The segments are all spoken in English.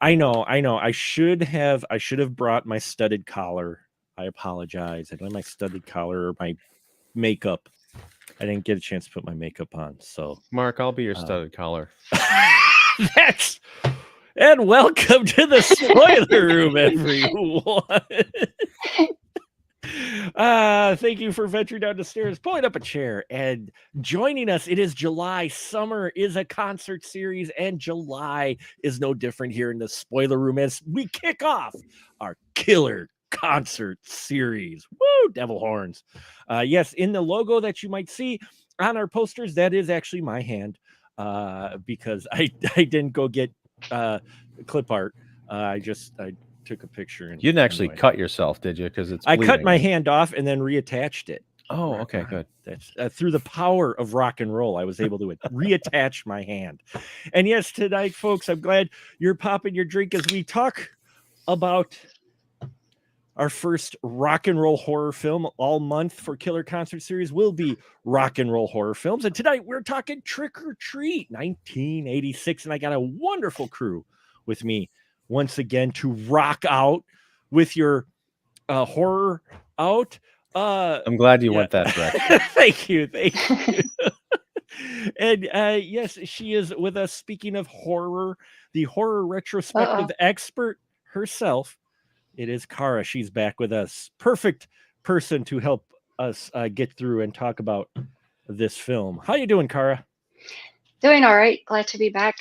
I know. I should have brought my studded collar. I apologize. I don't have my studded collar or my makeup. I didn't get a chance to put my makeup on. So, Mark, I'll be your studded collar. that's and welcome to the spoiler room, everyone. Thank you for venturing down the stairs, pulling up a chair, and joining us. It is July. Summer is a concert series, and July is no different here in the spoiler room as we kick off our killer concert series. Woo, devil horns. Yes, in the logo that you might see on our posters, that is actually my hand because I didn't go get clip art. I took a picture. And you didn't actually cut yourself, did you? Because I cut my hand off and then reattached it. Oh, okay, good. That's through the power of rock and roll. I was able to reattach my hand. And yes, tonight, folks, I'm glad you're popping your drink as we talk about our first rock and roll horror film. All month for Killer Concert Series will be rock and roll horror films. And tonight we're talking Trick or Treat, 1986. And I got a wonderful crew with me once again to rock out with your horror out. I'm glad you went that direction. Thank you. And yes, she is with us. Speaking of horror, the horror retrospective expert herself. It is Kara. She's back with us. Perfect person to help us get through and talk about this film. How you doing, Kara? Doing all right. Glad to be back.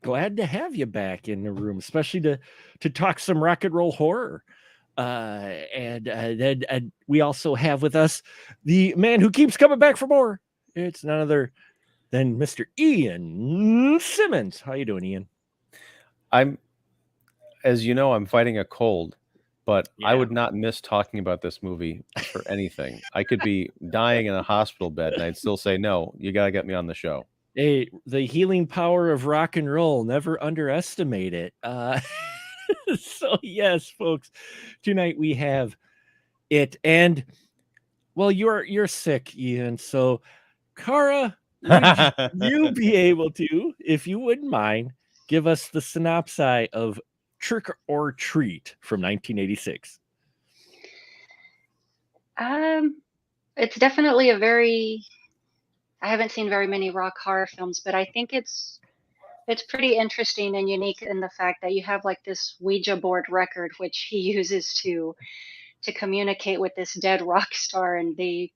Glad to have you back in the room, especially to talk some rock and roll horror. And then we also have with us the man who keeps coming back for more. It's none other than Mr. Ian Simmons. How you doing, Ian? As you know, I'm fighting a cold, but I would not miss talking about this movie for anything. I could be dying in a hospital bed and I'd still say, no, you got to get me on the show. Hey, the healing power of rock and roll, never underestimate it. So yes, folks, tonight we have it. And well, you're sick, Ian. So Kara, would you be able to, if you wouldn't mind, give us the synopsis of Trick or Treat from 1986? It's definitely I haven't seen very many rock horror films, but I think it's pretty interesting and unique in the fact that you have like this Ouija board record, which he uses to communicate with this dead rock star, and they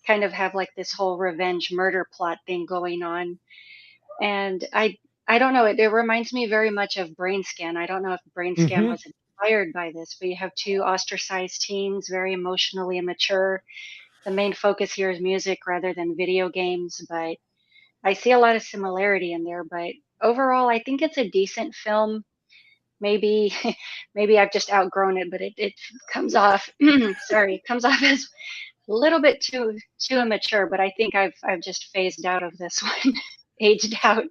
kind of have like this whole revenge murder plot thing going on. And I don't know, it reminds me very much of Brain Scan. I don't know if Brain Scan was inspired by this, but you have two ostracized teens, very emotionally immature. The main focus here is music rather than video games, but I see a lot of similarity in there. But overall, I think it's a decent film. Maybe I've just outgrown it, but it comes off comes off as a little bit too immature. But I think I've just phased out of this one, aged out.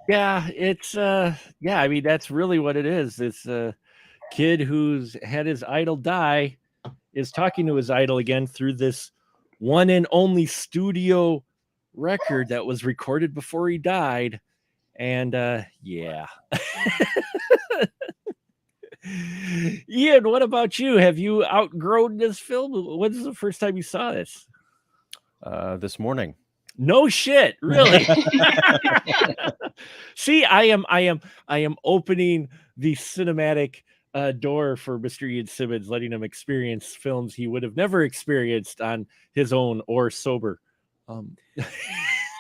Yeah, it's I mean, that's really what it is. It's a kid who's had his idol die is talking to his idol again through this one and only studio record that was recorded before he died. And yeah. Ian, what about you? Have you outgrown this film? When's the first time you saw this? This morning. No shit, really. See, I am opening the cinematic door for Mr. Ian Simmons, letting him experience films he would have never experienced on his own or sober.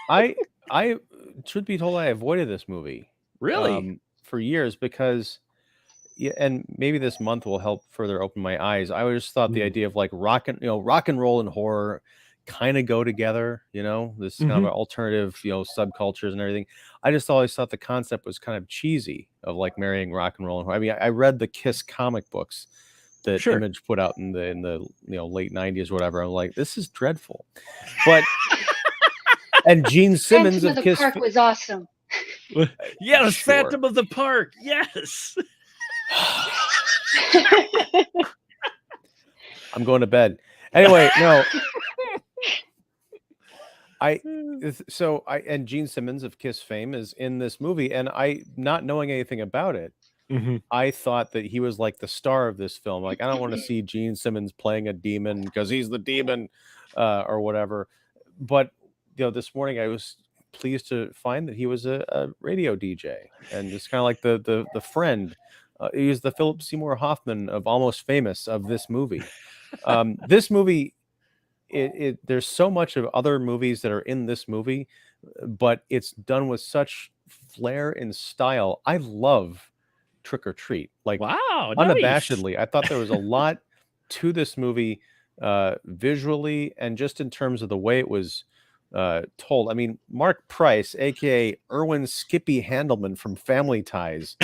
I should be told I avoided this movie really for years because, and maybe this month will help further open my eyes. I always thought the idea of like rock and roll and horror kind of go together, this kind of alternative, subcultures and everything. I just always thought the concept was kind of cheesy of like marrying rock and roll. I mean, I read the Kiss comic books that Image put out in the late 90s or whatever. I'm like, this is dreadful. But and Gene Simmons of Kiss Park was awesome. Yes, sure. Phantom of the Park. Yes. I'm going to bed. Anyway, no. And Gene Simmons of Kiss fame is in this movie, and I, not knowing anything about it, I thought that he was like the star of this film. Like, I don't want to see Gene Simmons playing a demon because he's the demon, or whatever. But this morning I was pleased to find that he was a radio DJ, and it's kind of like the friend. He was the Philip Seymour Hoffman of Almost Famous of this movie. This movie, there's so much of other movies that are in this movie, but it's done with such flair and style. I love Trick or Treat, like, wow, unabashedly. Nice. I thought there was a lot to this movie, visually and just in terms of the way it was told. I mean, Mark Price, aka Erwin Skippy Handelman from Family Ties,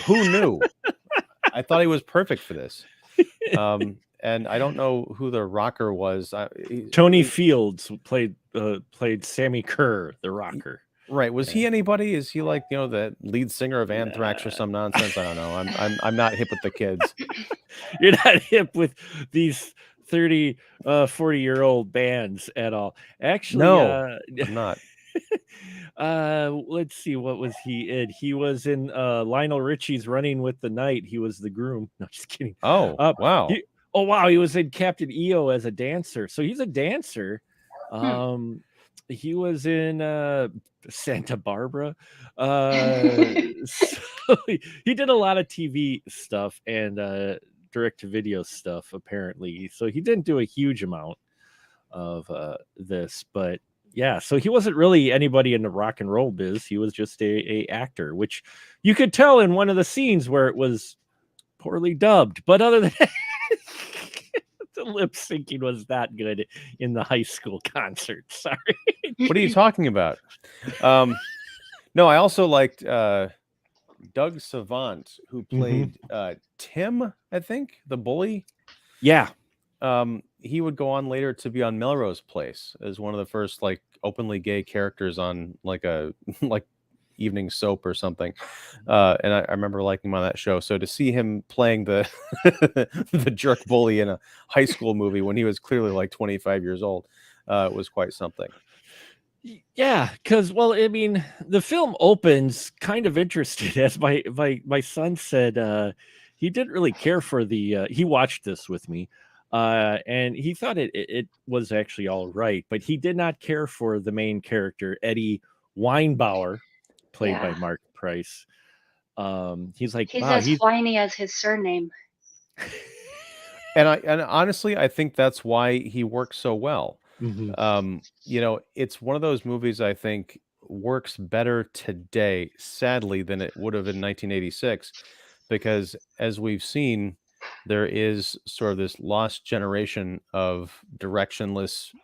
who knew? I thought he was perfect for this. And I don't know who the rocker was. Tony Fields played Sammy Kerr, the rocker. Right. Was he anybody? Is he like, the lead singer of Anthrax or some nonsense? I don't know. I'm not hip with the kids. You're not hip with these 30, 40-year-old bands at all. Actually, no, I'm not. Let's see, what was he in? He was in Lionel Richie's Running with the Night. He was the groom. No, just kidding. Oh, wow. He was in Captain EO as a dancer. So he's a dancer. He was in Santa Barbara. So he did a lot of TV stuff and direct-to-video stuff, apparently. So he didn't do a huge amount of this, but yeah, so he wasn't really anybody in the rock and roll biz. He was just a actor, which you could tell in one of the scenes where it was poorly dubbed. But other than that, the lip syncing was that good in the high school concert. Sorry. What are you talking about? No, I also liked Doug Savant, who played Tim, I think, the bully. Yeah. He would go on later to be on Melrose Place as one of the first like openly gay characters on like a evening soap or something. And I remember liking him on that show. So to see him playing the the jerk bully in a high school movie when he was clearly like 25 years old was quite something. Yeah, because, well, I mean, the film opens kind of interested, as my son said. He didn't really care for the he watched this with me, and he thought it was actually all right, but he did not care for the main character, Eddie Weinbauer, played by Mark Price. He's like, he's wow, as whiny as his surname. And honestly, I think that's why he works so well. It's one of those movies I think works better today, sadly, than it would have in 1986, because as we've seen, there is sort of this lost generation of directionless,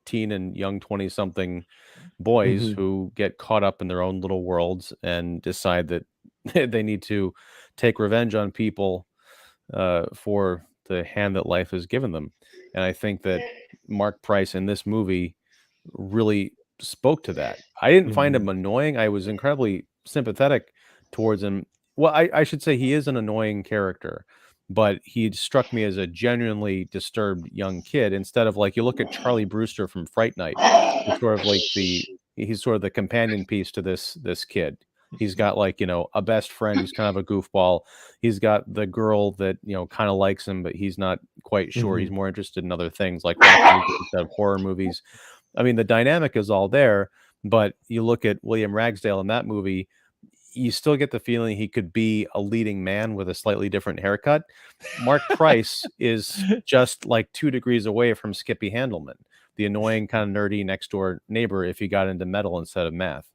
teen and young 20-something boys who get caught up in their own little worlds and decide that they need to take revenge on people for the hand that life has given them. And I think that Mark Price in this movie really spoke to that. I didn't find him annoying. I was incredibly sympathetic towards him. Well, I should say he is an annoying character, but he struck me as a genuinely disturbed young kid. Instead of like, you look at Charlie Brewster from Fright Night, he's sort of like he's sort of the companion piece to this kid. He's got like, a best friend who's kind of a goofball. He's got the girl that, kind of likes him, but he's not quite sure. He's more interested in other things like horror movies. I mean, the dynamic is all there, but you look at William Ragsdale in that movie, you still get the feeling he could be a leading man with a slightly different haircut. Mark Price is just like 2 degrees away from Skippy Handelman, the annoying kind of nerdy next door neighbor if he got into metal instead of math.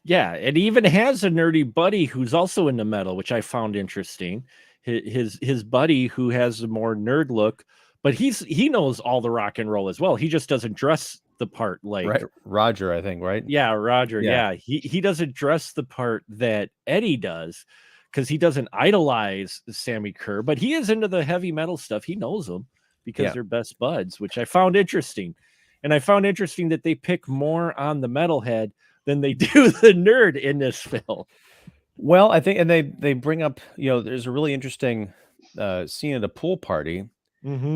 Yeah, it even has a nerdy buddy who's also into metal, which I found interesting. His buddy who has a more nerd look, but he knows all the rock and roll as well. He just doesn't dress the part like right. Roger, I think, right? Yeah, Roger. Yeah. He doesn't dress the part that Eddie does because he doesn't idolize Sammy Kerr, but he is into the heavy metal stuff. He knows them because they're best buds, which I found interesting. And I found interesting that they pick more on the metalhead than they do the nerd in this film. Well, I think, and they bring up, there's a really interesting scene at a pool party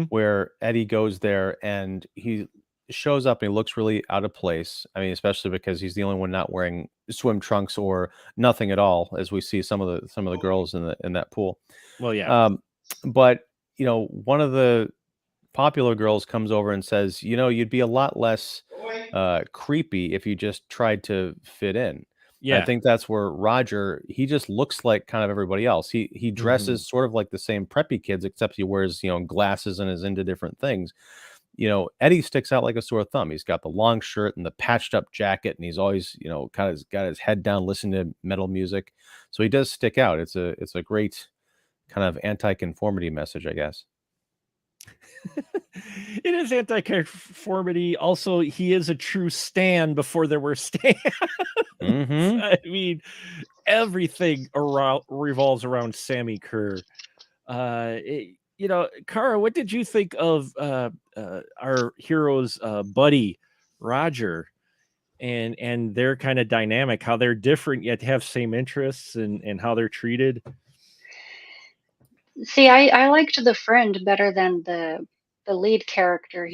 where Eddie goes there and he shows up and he looks really out of place. I mean, especially because he's the only one not wearing swim trunks or nothing at all, as we see some of the girls in that pool. Well, yeah. But one of the popular girls comes over and says, you'd be a lot less creepy if you just tried to fit in. Yeah. I think that's where Roger, he just looks like kind of everybody else. He dresses sort of like the same preppy kids, except he wears, glasses and is into different things. Eddie sticks out like a sore thumb. He's got the long shirt and the patched up jacket, and he's always, kind of got his head down listening to metal music. So he does stick out. It's a great kind of anti-conformity message, I guess. It is anti-conformity. Also, he is a true stan before there were stands. I mean, everything revolves around Sammy Kerr. Kara, what did you think of our hero's buddy Roger and their kind of dynamic, how they're different yet have same interests and how they're treated? See, I liked the friend better than the lead character.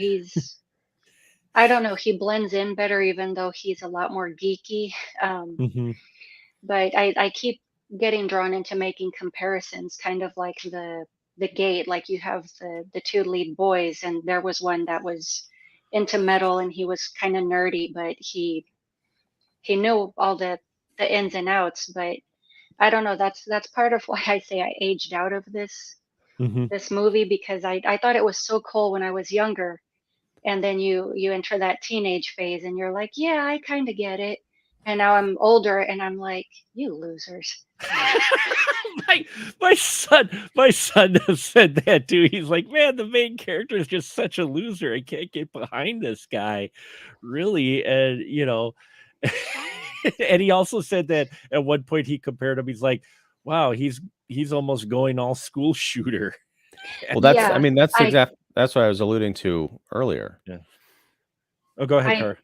I don't know, he blends in better, even though he's a lot more geeky. But I keep getting drawn into making comparisons, kind of like the Gate. Like, you have the two lead boys, and there was one that was into metal, and he was kind of nerdy, but he knew all the ins and outs. But I don't know. That's part of why I say I aged out of this movie, because I thought it was so cool when I was younger, and then you enter that teenage phase, and you're like, yeah, I kind of get it. And now I'm older, and I'm like, you losers. my son has said that too. He's like, man, the main character is just such a loser. I can't get behind this guy, really. And and he also said that at one point he compared him. He's like, wow, he's almost going all school shooter. Well, that's what I was alluding to earlier. Yeah. Oh, go ahead, Car.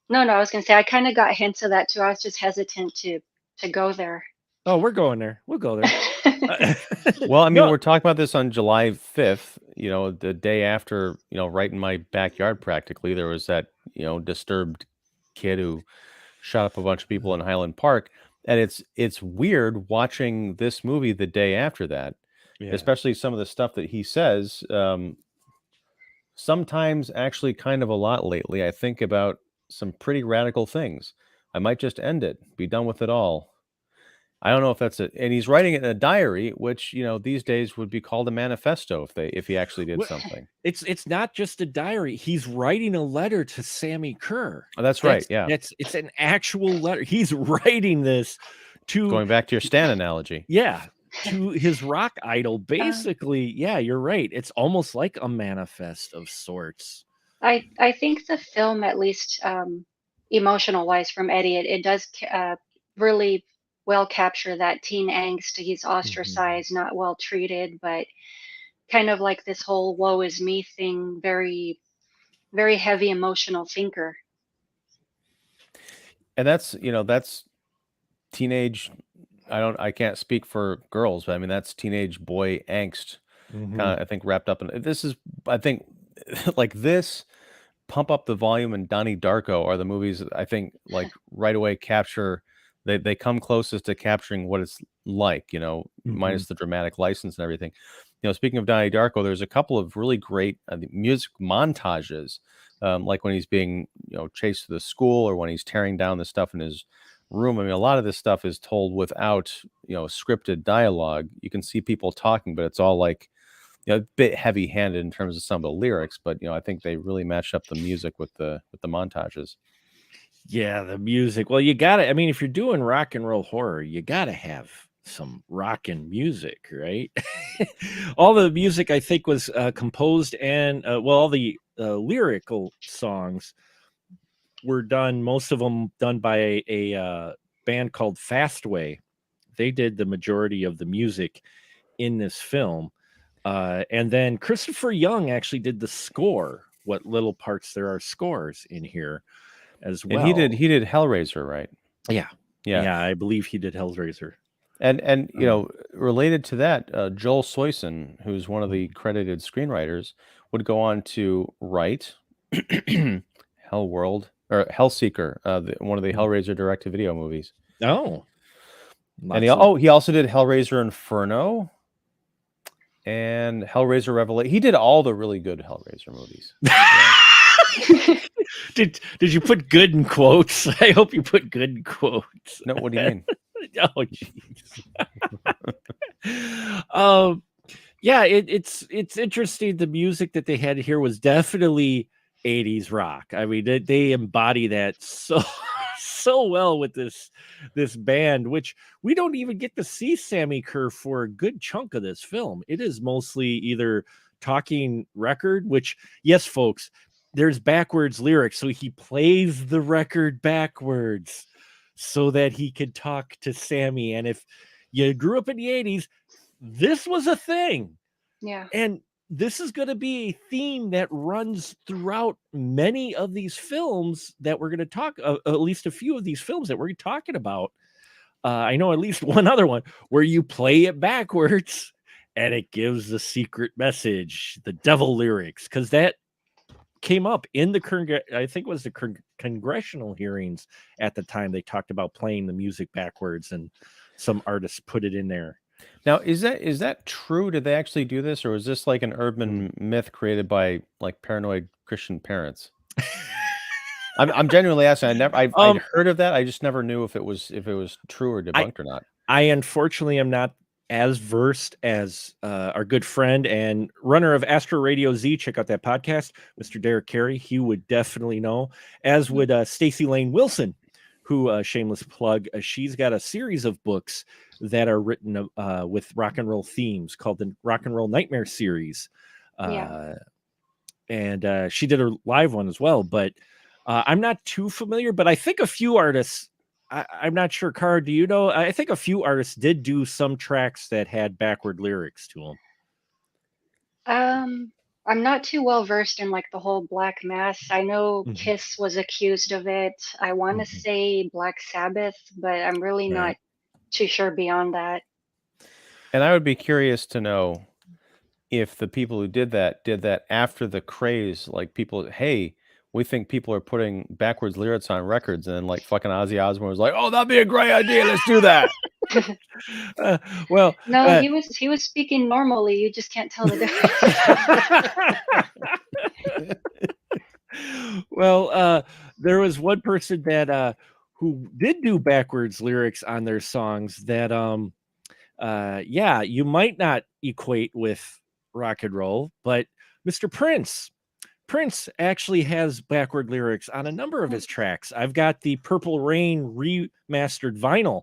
No, I was gonna say I kind of got hints of that too. I was just hesitant to go there. Oh, we're going there. We'll go there. Well, I mean, we're talking about this on July 5th, the day after, right in my backyard, practically, there was that, disturbed kid who shot up a bunch of people in Highland Park. And it's weird watching this movie the day after that, especially some of the stuff that he says, sometimes actually kind of a lot lately. I think about some pretty radical things. I might just end it, be done with it all. I don't know if that's it. And he's writing it in a diary, which, these days would be called a manifesto if he actually did something. It's not just a diary. He's writing a letter to Sammy Kerr. Oh, that's right. Yeah. It's an actual letter. He's writing this to, going back to your Stan analogy. Yeah. To his rock idol. Basically, yeah, you're right. It's almost like a manifest of sorts. I think the film, at least emotional wise from Eddie, it does really well capture that teen angst. He's ostracized, not well treated, but kind of like this whole woe is me thing, very, very heavy emotional thinker. And that's teenage, I can't speak for girls, but I mean, that's teenage boy angst, kind of, I think, wrapped up in this. Is, I think, like this, Pump Up the Volume and Donnie Darko are the movies that I think, like, right away capture. They come closest to capturing what it's like, minus the dramatic license and everything. Speaking of Donnie Darko, there's a couple of really great music montages, like when he's being, chased to the school, or when he's tearing down the stuff in his room. I mean, a lot of this stuff is told without, scripted dialogue. You can see people talking, but it's all like, a bit heavy-handed in terms of some of the lyrics. But I think they really matched up the music with the montages. Yeah, the music. Well, you got to, I mean, if you're doing rock and roll horror, you got to have some rockin' music, right? All the music, I think, was composed and, all the lyrical songs were done, most of them done by a band called Fastway. They did the majority of the music in this film. And then Christopher Young actually did the score, what little parts there are scores in here as well. And he did Hellraiser, right? Yeah, I believe he did Hellraiser. And related to that, Joel Soyson, who's one of the credited screenwriters, would go on to write Hell World or Hellseeker, one of the Hellraiser direct-to-video movies. Oh, And he also did Hellraiser Inferno and Hellraiser Revelation. He did all the really good Hellraiser movies. Yeah. Did you put good in quotes? I hope you put good in quotes. No, what do you mean? Oh, jeez. Yeah, it's interesting. The music that they had here was definitely 80s rock. I mean, they embody that so well with this band, which we don't even get to see Sammy Kerr for a good chunk of this film. It is mostly either talking record, which, yes, folks, there's backwards lyrics, so he plays the record backwards so that he could talk to Sammy. And if you grew up in the 80s, this was a thing. Yeah. And this is going to be a theme that runs throughout many of these films that we're going to talk, at least a few of these films that we're talking about. I know at least one other one where you play it backwards and it gives the secret message, the devil lyrics, because that came up in the I think it was the congressional hearings at the time. They talked about playing the music backwards, and some artists put it in there. Now, is that true? Did they actually do this, or is this like an urban myth created by like paranoid Christian parents? I'm genuinely asking. I'd heard of that. I just never knew if it was true or debunked or not. I unfortunately am not as versed as our good friend and runner of Astro Radio Z. Check out that podcast, Mr. Derek Carey. He would definitely know, as would Stacey Lane Wilson, who, shameless plug, she's got a series of books that are written with rock and roll themes called the Rock and Roll Nightmare series. And she did a live one as well, but I'm not too familiar, but I think a few artists, I'm not sure, Cara, do you know? I think a few artists did do some tracks that had backward lyrics to them. I'm not too well versed in like the whole Black Mass. I know Kiss was accused of it. I want to say Black Sabbath, but I'm really not too sure beyond that. And I would be curious to know if the people who did that after the craze, like people, hey, we think people are putting backwards lyrics on records, and then like fucking Ozzy Osbourne was like, oh, that'd be a great idea. Let's do that. Well, no, he was speaking normally. You just can't tell the difference. Well, there was one person that who did do backwards lyrics on their songs that you might not equate with rock and roll, but Mr. Prince actually has backward lyrics on a number of his tracks. I've got the Purple Rain remastered vinyl,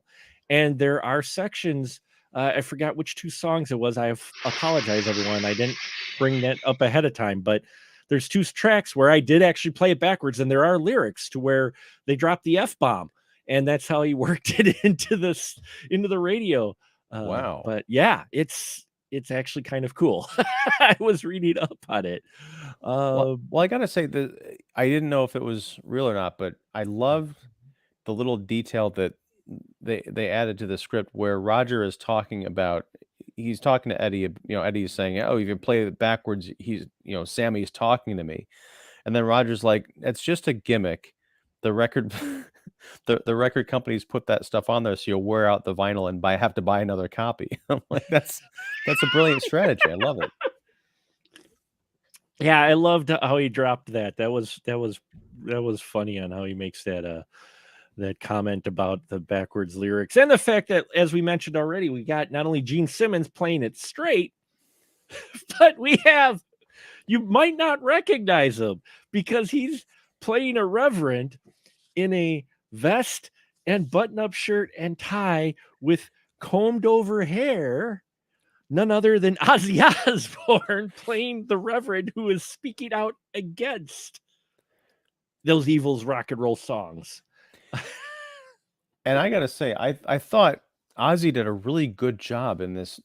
and there are sections. I forgot which two songs it was. I apologize, everyone. I didn't bring that up ahead of time, but there's two tracks where I did actually play it backwards, and there are lyrics to where they drop the F-bomb, and that's how he worked it into the radio. Wow. But yeah, it's actually kind of cool. I was reading up on it. Well, I gotta say that I didn't know if it was real or not, but I loved the little detail that they added to the script where Roger is talking about. He's talking to Eddie. Eddie's saying, "Oh, if you play it backwards, Sammy's talking to me," and then Roger's like, "It's just a gimmick. The record." The record companies put that stuff on there so you'll wear out the vinyl and have to buy another copy. I'm like, that's a brilliant strategy. I love it. Yeah, I loved how he dropped that. That was funny on how he makes that comment about the backwards lyrics, and the fact that, as we mentioned already, we got not only Gene Simmons playing it straight, but you might not recognize him because he's playing a reverend in a vest and button-up shirt and tie with combed over hair, none other than Ozzy Osbourne playing the reverend who is speaking out against those evils rock and roll songs. And I gotta say, I thought Ozzy did a really good job in this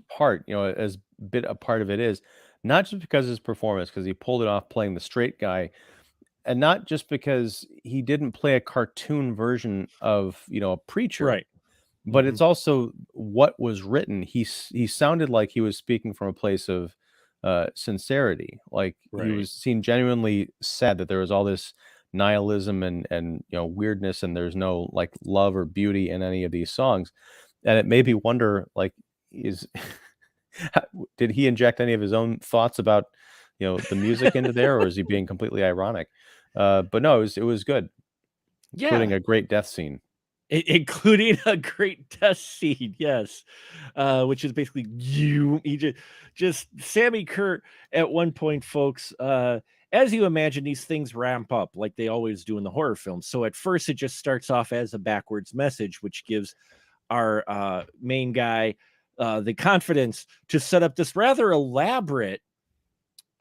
part, as bit a part of it is, not just because of his performance, because he pulled it off playing the straight guy, and not just because he didn't play a cartoon version of, a preacher. Right. But it's also what was written. He sounded like he was speaking from a place of sincerity. Like he Right. was seen genuinely sad that there was all this nihilism and weirdness, and there's no like love or beauty in any of these songs. And it made me wonder, like, is did he inject any of his own thoughts about the music into there, or is he being completely ironic? But no, it was good, including Yeah. a great death scene. Including a great death scene, yes, which is basically he just Sammy Kerr at one point, folks. As you imagine, these things ramp up like they always do in the horror films. So at first, it just starts off as a backwards message, which gives our main guy the confidence to set up this rather elaborate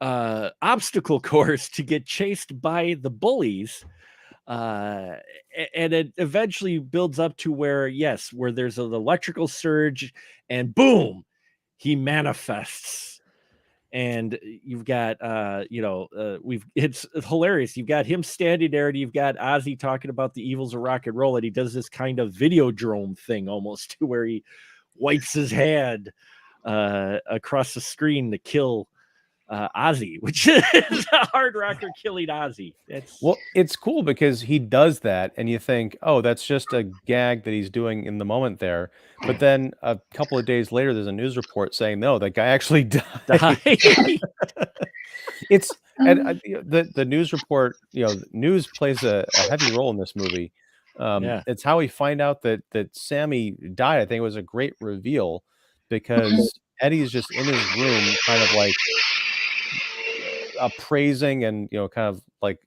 obstacle course to get chased by the bullies. And it eventually builds up to where there's an electrical surge, and boom, he manifests. And you've got it's hilarious. You've got him standing there, and you've got Ozzy talking about the evils of rock and roll, and he does this kind of videodrome thing almost to where he wipes his hand across the screen to kill Ozzy, which is a hard rocker killing Ozzy. It's cool because he does that, and you think, oh, that's just a gag that he's doing in the moment there. But then a couple of days later, there's a news report saying, no, that guy actually died. It's and the news report, news plays a heavy role in this movie. It's how we find out that Sammy died. I think it was a great reveal because Eddie's just in his room, kind of like appraising and kind of like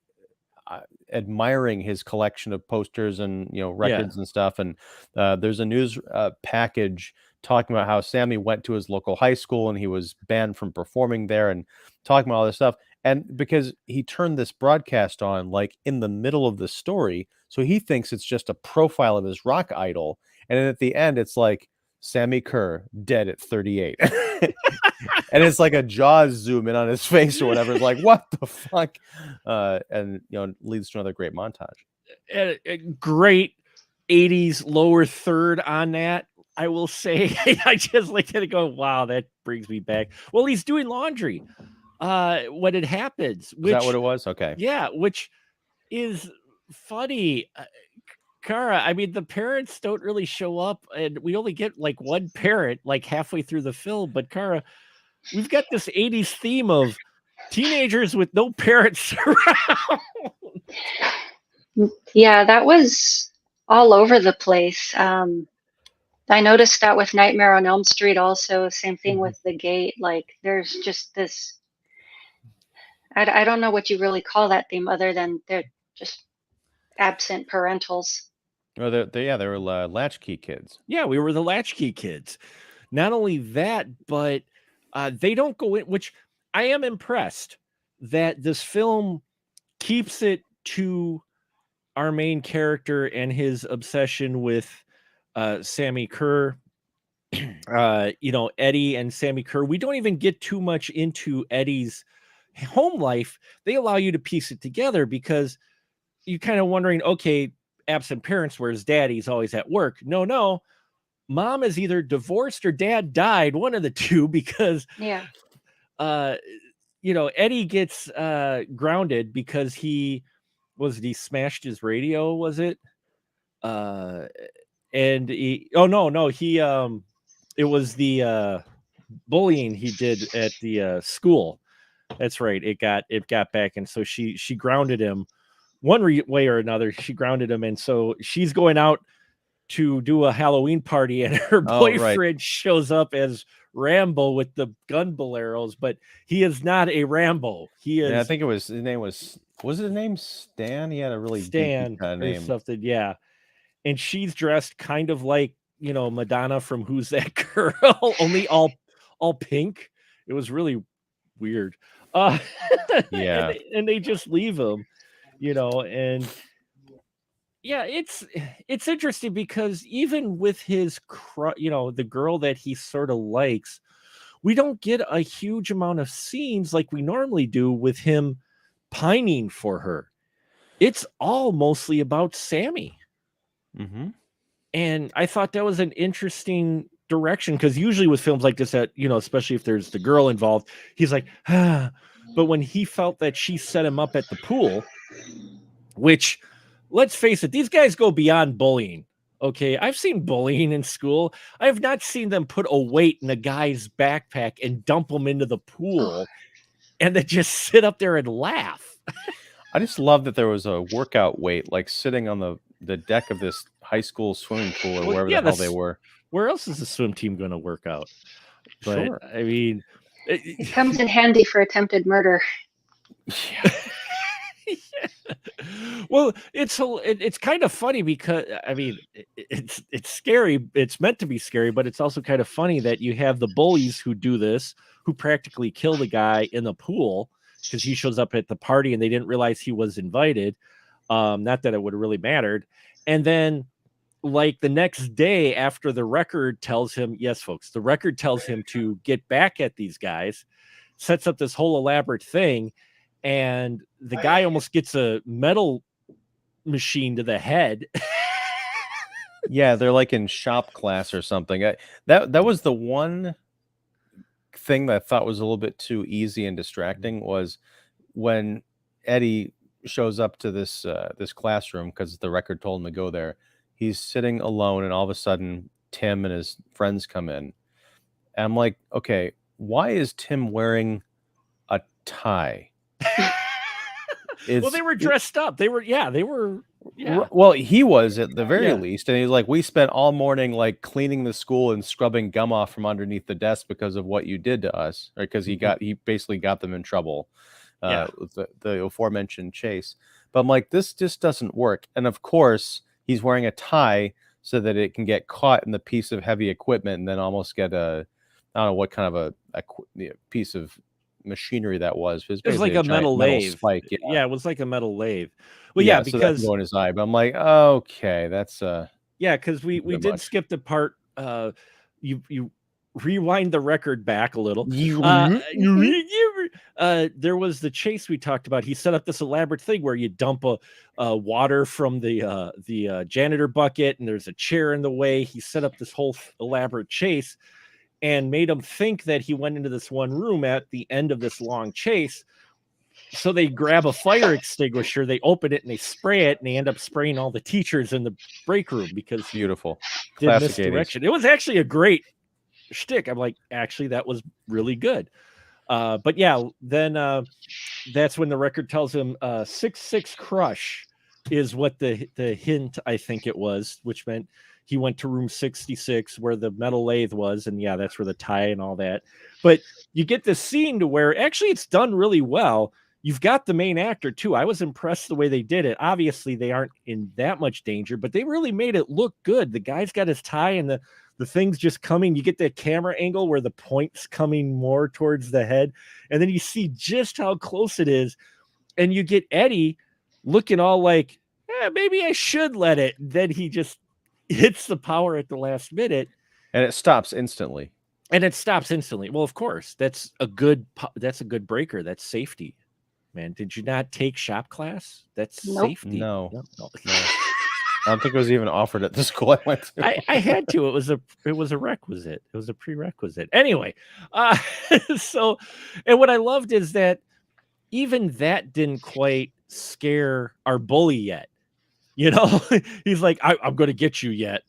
admiring his collection of posters and records and stuff. And there's a news package talking about how Sammy went to his local high school and he was banned from performing there, and talking about all this stuff. And because he turned this broadcast on like in the middle of the story, so he thinks it's just a profile of his rock idol. And then at the end, it's like Sammy Kerr dead at 38. And it's like a Jaws zoom in on his face or whatever. It's like, what the fuck? And leads to another great montage. A great 80s lower third on that, I will say. I just like to go, wow, that brings me back. Well, he's doing laundry when it happens. Is that what it was? Okay. Yeah, which is funny. Kara, I mean, the parents don't really show up, and we only get like one parent like halfway through the film. But Kara, we've got this 80s theme of teenagers with no parents around. Yeah, that was all over the place. I noticed that with Nightmare on Elm Street also, same thing with The Gate. Like there's just this, I don't know what you really call that theme other than they're just absent parentals. Oh, they were latchkey kids. Yeah, we were the latchkey kids. Not only that, but they don't go in, which I am impressed that this film keeps it to our main character and his obsession with Sammy Kerr. Eddie and Sammy Kerr. We don't even get too much into Eddie's home life. They allow you to piece it together because you're kind of wondering, okay, absent parents, whereas daddy's always at work. No. Mom is either divorced or dad died, one of the two, because Eddie gets grounded because he smashed his radio, was it? And he it was the bullying he did at the school. That's right. It got back, and so she grounded him one way or another. She grounded him, and so she's going out to do a Halloween party, and her boyfriend shows up as Rambo with the gun boleros, but he is not a Rambo. He is. Yeah, I think his name was his name Stan? He had a really Stan kind of name. Something, yeah. And she's dressed kind of like Madonna from Who's That Girl, only all pink. It was really weird. Yeah, and they just leave him, and. Yeah, it's interesting because even with his, the girl that he sort of likes, we don't get a huge amount of scenes like we normally do with him pining for her. It's all mostly about Sammy. Mm-hmm. And I thought that was an interesting direction, because usually with films like this, that, you know, especially if there's the girl involved, he's like, ah. But when he felt that she set him up at the pool, which, let's face it, these guys go beyond bullying. Okay, I've seen bullying in school. I have not seen them put a weight in a guy's backpack and dump him into the pool and then just sit up there and laugh. I just love that there was a workout weight like sitting on the deck of this high school swimming pool or wherever the hell they were. Where else is the swim team going to work out? But Sure. I mean, It comes in handy for attempted murder. Yeah. Well, it's kind of funny because, I mean, it's scary. It's meant to be scary, but it's also kind of funny that you have the bullies who do this, who practically kill the guy in the pool because he shows up at the party and they didn't realize he was invited. Not that it would have really mattered. And then, like, the next day after the record tells him, yes, folks, the record tells him to get back at these guys, sets up this whole elaborate thing, and the guy almost gets a metal machine to the head. Yeah, they're like in shop class or something. That was the one thing that I thought was a little bit too easy and distracting, was when Eddie shows up to this classroom because the record told him to go there. He's sitting alone, and all of a sudden Tim and his friends come in. And I'm like, okay, why is Tim wearing a tie? Well, they were dressed up. They were. Yeah. Well, he was at the very least, and he's like, we spent all morning like cleaning the school and scrubbing gum off from underneath the desk because of what you did to us, right? Because he basically got them in trouble with the aforementioned chase. But I'm like, this just doesn't work. And of course, he's wearing a tie so that it can get caught in the piece of heavy equipment and then almost get I don't know what kind of a piece of machinery that was. It was like a metal lathe. Spike. Yeah, it was like a metal lathe. Well, so because that can go in his eye. But I'm like, okay, that's because we did skip the part. You rewind the record back a little. There was the chase we talked about. He set up this elaborate thing where you dump a water from the janitor bucket, and there's a chair in the way. He set up this whole elaborate chase and made him think that he went into this one room at the end of this long chase. So they grab a fire extinguisher, they open it and they spray it, and they end up spraying all the teachers in the break room because beautiful. Classic misdirection. 80s. It was actually a great shtick. I'm like, actually, that was really good. But yeah, then that's when the record tells him 6-6 crush is what the hint, I think it was, which meant he went to room 66 where the metal lathe was. And yeah, that's where the tie and all that. But you get this scene to where actually it's done really well. You've got the main actor too. I was impressed the way they did it. Obviously they aren't in that much danger, but they really made it look good. The guy's got his tie and the thing's just coming. You get that camera angle where the point's coming more towards the head. And then you see just how close it is. And you get Eddie looking all like, maybe I should let it. Then he just hits the power at the last minute. And it stops instantly. Well, of course, that's a good breaker. That's safety, man. Did you not take shop class? That's safety. No. I don't think it was even offered at the school I went to. I had to. It was a requisite. It was a prerequisite. Anyway, so, and what I loved is that even that didn't quite scare our bully yet. You know, he's like, I'm going to get you yet.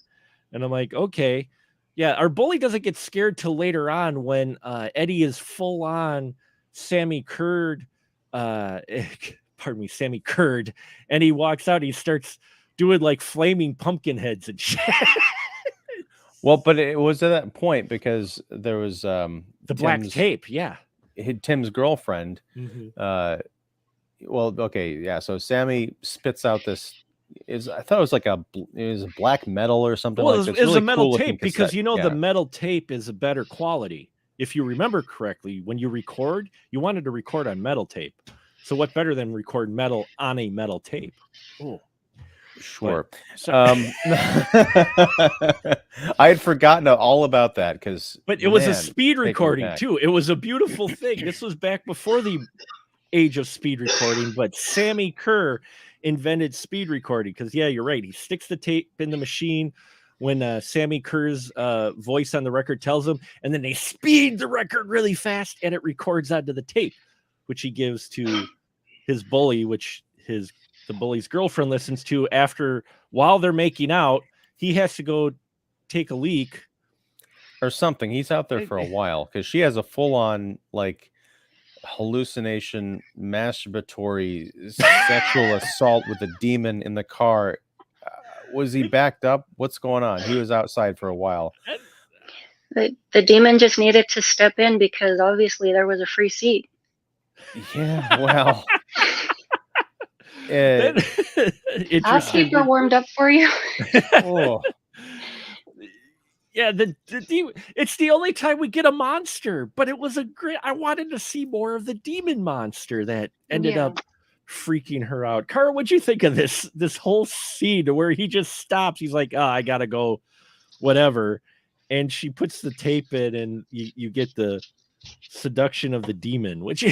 And I'm like, okay. Yeah, our bully doesn't get scared till later on when Eddie is full on Sammy Curd, Sammy Curd, and he walks out. He starts doing like flaming pumpkin heads and shit. Well, but it was at that point because there was the black tape. Yeah, Tim's girlfriend. Mm-hmm. Well, okay, yeah. So Sammy spits out this. I thought it was like a black metal or something. Well, like that. It's really a metal tape because the metal tape is a better quality. If you remember correctly, when you record, you wanted to record on metal tape. So what better than record metal on a metal tape? Oh, sure. I had forgotten all about that but it was a speed recording too. It was a beautiful thing. This was back before the age of speed recording, but Sammy Kerr invented speed recording because you're right, he sticks the tape in the machine, when Sammy Kerr's voice on the record tells him, and then they speed the record really fast and it records onto the tape, which he gives to his bully, which the bully's girlfriend listens to while they're making out. He has to go take a leak or something. He's out there for a while because she has a full-on like hallucination, masturbatory sexual assault with a demon in the car. Was he backed up? What's going on? He was outside for a while. The demon just needed to step in because obviously there was a free seat. Yeah, well, I'll keep her warmed up for you. Oh. Yeah, it's the only time we get a monster, but it was I wanted to see more of the demon monster that ended up freaking her out. Cara, what'd you think of this whole scene where he just stops? He's like, oh, I gotta go, whatever. And she puts the tape in and you get the seduction of the demon, which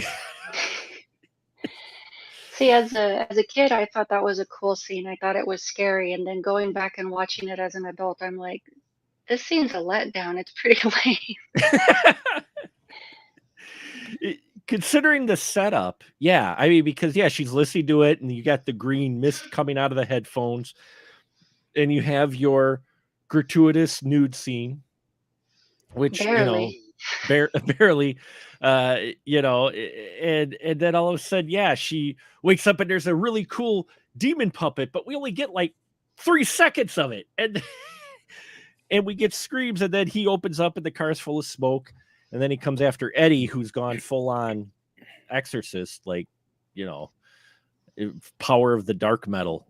See, as a kid, I thought that was a cool scene. I thought it was scary. And then going back and watching it as an adult, I'm like, this scene's a letdown. It's pretty lame. Considering the setup, yeah. I mean, because she's listening to it and you got the green mist coming out of the headphones and you have your gratuitous nude scene, which, Barely. barely, and then all of a sudden, she wakes up and there's a really cool demon puppet, but we only get like 3 seconds of it. And we get screams, and then he opens up and the car's full of smoke. And then he comes after Eddie, who's gone full on exorcist, like, power of the dark metal.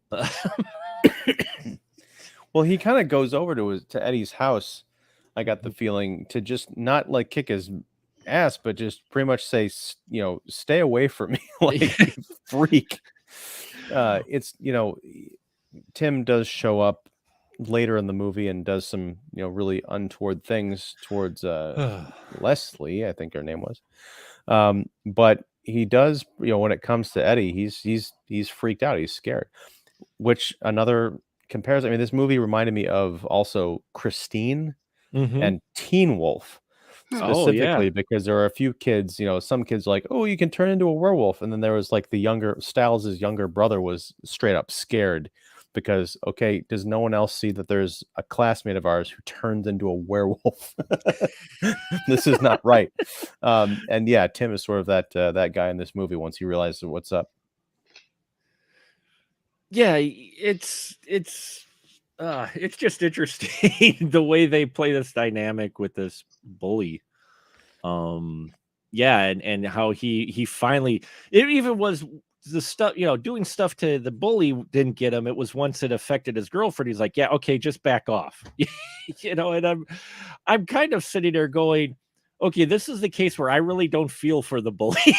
Well, he kind of goes over to Eddie's house. I got the feeling to just not like kick his ass, but just pretty much say, stay away from me, like freak. It's, Tim does show up later in the movie and does some really untoward things towards Leslie, I think her name was, but he does, when it comes to Eddie, he's freaked out, he's scared, which another comparison. I mean, this movie reminded me of also Christine and Teen Wolf specifically, because there are a few kids, some kids like, oh, you can turn into a werewolf, and then there was like Stiles's younger brother was straight up scared because, okay, does no one else see that there's a classmate of ours who turns into a werewolf? This is not right. And yeah, Tim is sort of that guy in this movie once he realizes what's up. Yeah, it's just interesting the way they play this dynamic with this bully. And how he finally, it even was the stuff, doing stuff to the bully didn't get him. It was once it affected his girlfriend. He's like, yeah, okay, just back off. And I'm kind of sitting there going, okay, this is the case where I really don't feel for the bully.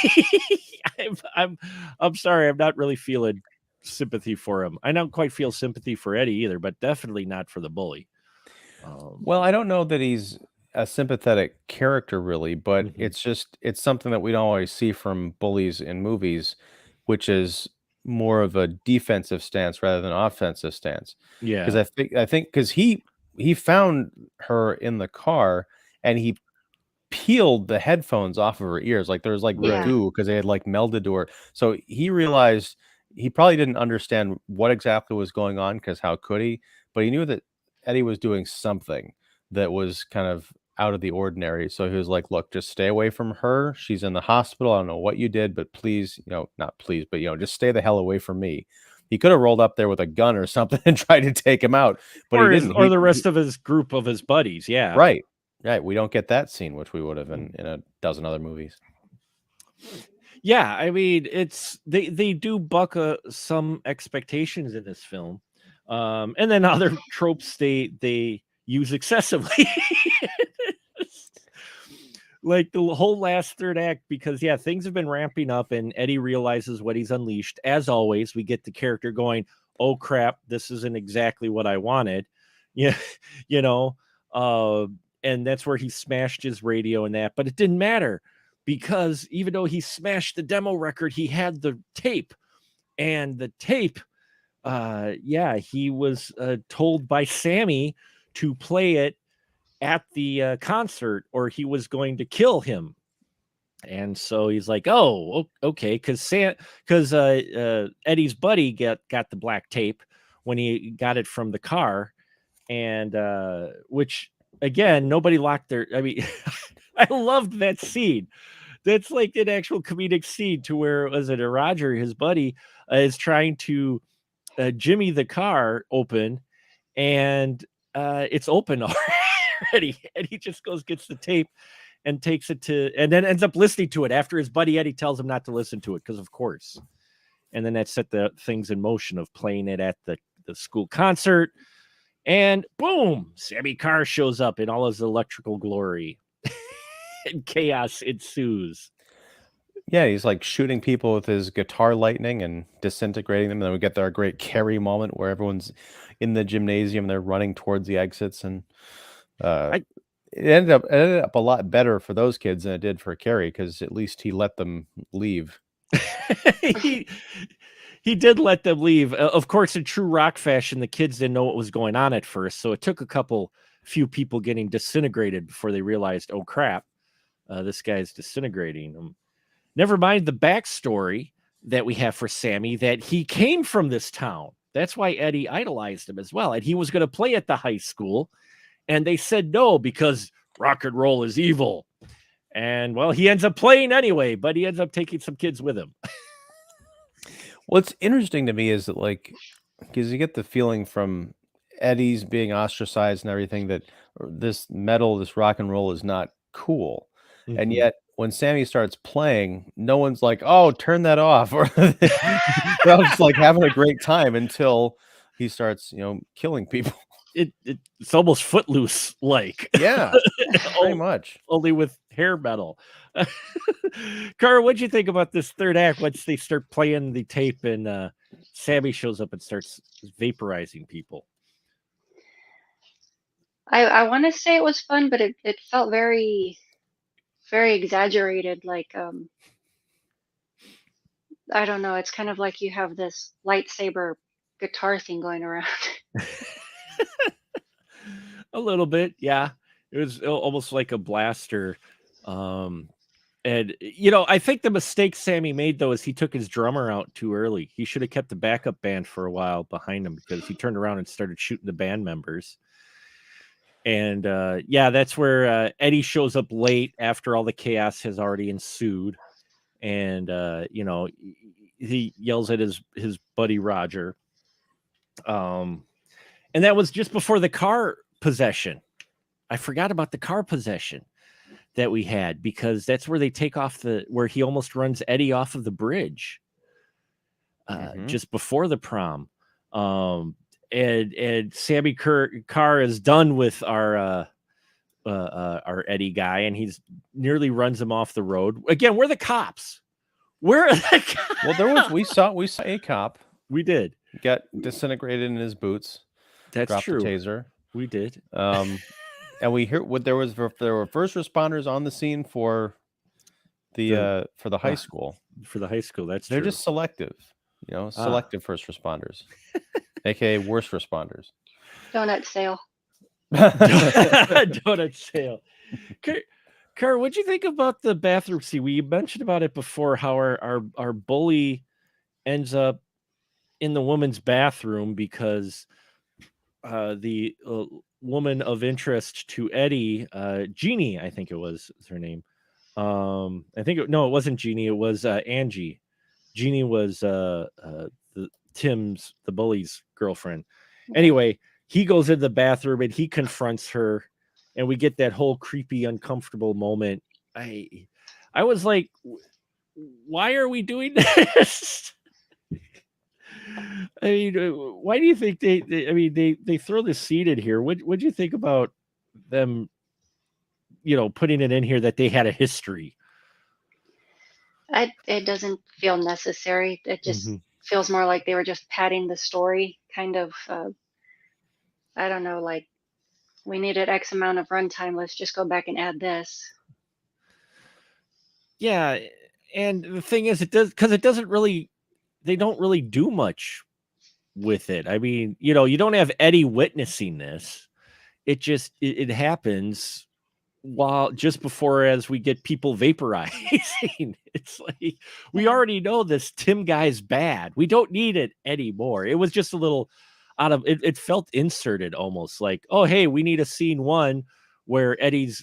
I'm sorry, I'm not really feeling sympathy for him. I don't quite feel sympathy for Eddie either, but definitely not for the bully. Well, I don't know that he's a sympathetic character really, but it's something that we don't always see from bullies in movies, which is more of a defensive stance rather than offensive stance. Yeah, because I think because he found her in the car and he peeled the headphones off of her ears, like there was like goo because they had like melded to her. So he realized he probably didn't understand what exactly was going on, because how could he? But he knew that Eddie was doing something that was kind of out of the ordinary. So he was like, look, just stay away from her. She's in the hospital. I don't know what you did, but please, not please, but, just stay the hell away from me. He could have rolled up there with a gun or something and tried to take him out, but he didn't. Or the rest of his group of his buddies. Yeah. Right. We don't get that scene, which we would have in a dozen other movies. Yeah. I mean, they do buck some expectations in this film. And then other tropes they use excessively. Like the whole last third act, because things have been ramping up and Eddie realizes what he's unleashed. As always, we get the character going, oh crap, this isn't exactly what I wanted. Yeah, and that's where he smashed his radio and that, but it didn't matter, because even though he smashed the demo record, he had the tape, and the tape, he was told by Sammy to play it at the concert, or he was going to kill him. And so he's like, "Oh, okay," because Eddie's buddy got the black tape when he got it from the car, and which again, nobody locked their. I mean, I loved that scene. That's like an actual comedic scene to where was it Roger, his buddy, is trying to jimmy the car open, and it's open already, and he just gets the tape and takes it to, and then ends up listening to it after his buddy Eddie tells him not to listen to it, because of course. And then that set the things in motion of playing it at the school concert, and boom, Sammy Carr shows up in all his electrical glory, and chaos ensues. Yeah, he's like shooting people with his guitar lightning and disintegrating them. And then we get our great Carrie moment where everyone's in the gymnasium, they're running towards the exits, and it ended up a lot better for those kids than it did for Carrie, because at least he let them leave. He did let them leave. Of course, in true rock fashion, the kids didn't know what was going on at first, so it took few people getting disintegrated before they realized, oh crap, this guy's disintegrating. Never mind the backstory that we have for Sammy, that he came from this town. That's why Eddie idolized him as well, and he was going to play at the high school. And they said no, because rock and roll is evil. And well, he ends up playing anyway, but he ends up taking some kids with him. What's interesting to me is that, like, because you get the feeling from Eddie's being ostracized and everything that this metal, this rock and roll is not cool. Mm-hmm. And yet when Sammy starts playing, no one's like, oh, turn that off. Or they're all just like having a great time until he starts, killing people. It's almost Footloose like. Yeah, pretty much. Only with hair metal. Cara, what'd you think about this third act once they start playing the tape and Sammy shows up and starts vaporizing people? I want to say it was fun, but it felt very, very exaggerated. Like, I don't know. It's kind of like you have this lightsaber guitar thing going around. A little bit, yeah. It was almost like a blaster. And I think the mistake Sammy made, though, is he took his drummer out too early. He should have kept the backup band for a while behind him, because he turned around and started shooting the band members. And that's where Eddie shows up late after all the chaos has already ensued. And he yells at his buddy Roger. And that was just before the car possession. I forgot about the car possession that we had, because that's where they take off where he almost runs Eddie off of the bridge just before the prom. And Sammy Carr is done with our Eddie guy, and he's nearly runs him off the road. Again, we're the cops. Where are the cops? Well, we saw a cop. We did. Got disintegrated in his boots. That's true. The taser. We did. And we hear there were first responders on the scene for the high school. For the high school, they're true. Just selective, selective first responders, aka worst responders. Donut sale. Donut sale. Cara, what'd you think about the bathroom scene? We mentioned about it before, how our bully ends up in the woman's bathroom because the woman of interest to Eddie, Jeannie, I think it was her name. It wasn't Jeannie. It was Angie. Jeannie was the bully's girlfriend. Anyway, he goes into the bathroom and he confronts her, and we get that whole creepy, uncomfortable moment. I was like, why are we doing this? I mean, why do you think they throw the seed in here? What'd you think about them, putting it in here that they had a history? It doesn't feel necessary. It just feels more like they were just padding the story, kind of. I don't know, like, we needed X amount of runtime. Let's just go back and add this. Yeah, and the thing is, they don't really do much with it. I mean, you don't have Eddie witnessing this. it happens while just before as we get people vaporizing. It's like we already know this Tim guy's bad. We don't need it anymore. It was just a little out of it felt inserted almost like, oh hey, we need a scene 1 where Eddie's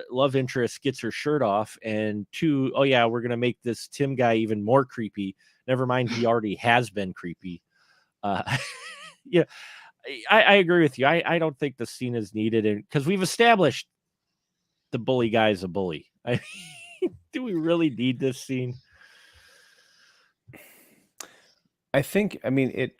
love interest gets her shirt off, and 2, oh yeah, we're gonna make this Tim guy even more creepy. Never mind, he already has been creepy. Yeah, I agree with you. I don't think the scene is needed, and because we've established the bully guy is a bully. Do we really need this scene? I think, I mean, it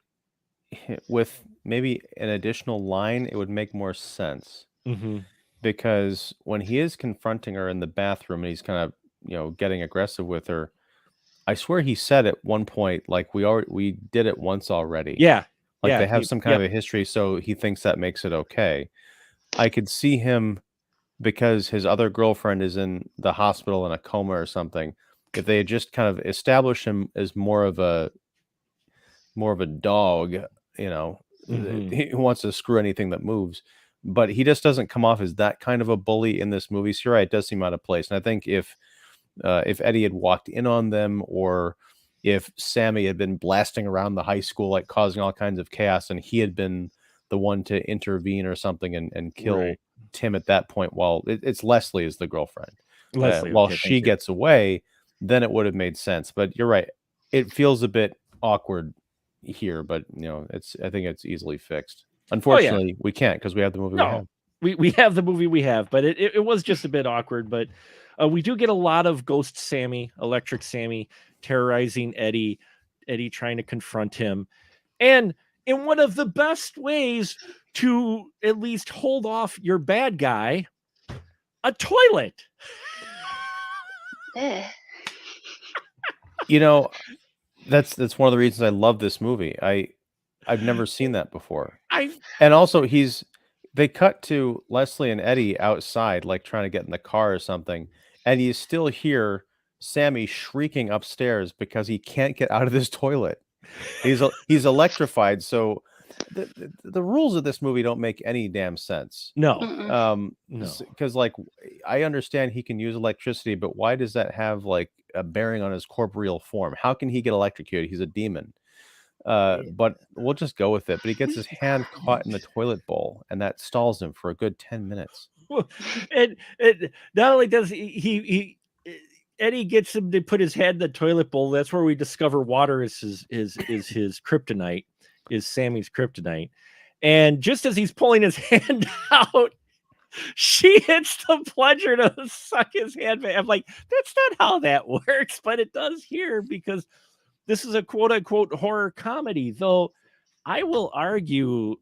with maybe an additional line, it would make more sense. Mm-hmm. Because when he is confronting her in the bathroom and he's kind of, getting aggressive with her, I swear he said at one point, like, we did it once already. Yeah. Like yeah, they have some kind of a history, so he thinks that makes it okay. I could see him, because his other girlfriend is in the hospital in a coma or something, if they had just kind of established him as more of a dog, Mhm. he wants to screw anything that moves. But he just doesn't come off as that kind of a bully in this movie. So you're right, it does seem out of place. And I think if Eddie had walked in on them, or if Sammy had been blasting around the high school, like causing all kinds of chaos, and he had been the one to intervene or something and kill Right. Tim at that point, while it's Leslie is the girlfriend, Leslie, while okay, she thank you. gets away, then it would have made sense. But you're right, it feels a bit awkward here, but I think it's easily fixed. Unfortunately, we can't, because we have the movie we No, have. we have the movie we have, but it was just a bit awkward. But we do get a lot of Ghost Sammy, Electric Sammy, terrorizing Eddie trying to confront him, and in one of the best ways to at least hold off your bad guy, a toilet. Eh. That's one of the reasons I love this movie. I've never seen that before. I And also they cut to Leslie and Eddie outside, like trying to get in the car or something, and you still hear Sammy shrieking upstairs because he can't get out of this toilet. He's electrified, so the rules of this movie don't make any damn sense. no. Mm-mm. No. Because like I understand he can use electricity, but why does that have like a bearing on his corporeal form? How can he get electrocuted? He's a demon. But we'll just go with it. But he gets his hand caught in the toilet bowl, and that stalls him for a good 10 minutes. And not only does he Eddie gets him to put his head in the toilet bowl. That's where we discover water is his kryptonite, is Sammy's kryptonite. And just as he's pulling his hand out, she hits the plunger to suck his hand back. I'm like, that's not how that works, but it does here because this is a quote unquote horror comedy. Though I will argue,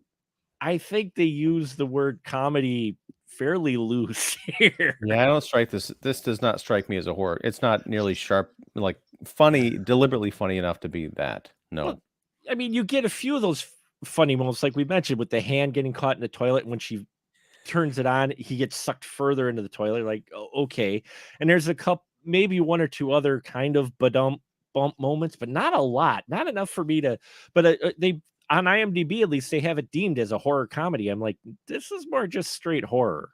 I think they use the word comedy fairly loose here. Yeah, I don't strike this. This does not strike me as a horror. It's not nearly sharp, like funny, deliberately funny enough to be that. No. Well, I mean, you get a few of those funny moments, like we mentioned, with the hand getting caught in the toilet. When she turns it on, he gets sucked further into the toilet. Like, okay. And there's a couple, maybe one or two other kind of bump moments, but not a lot. Not enough for me to. But they on IMDb, at least, they have it deemed as a horror comedy. I'm like, this is more just straight horror.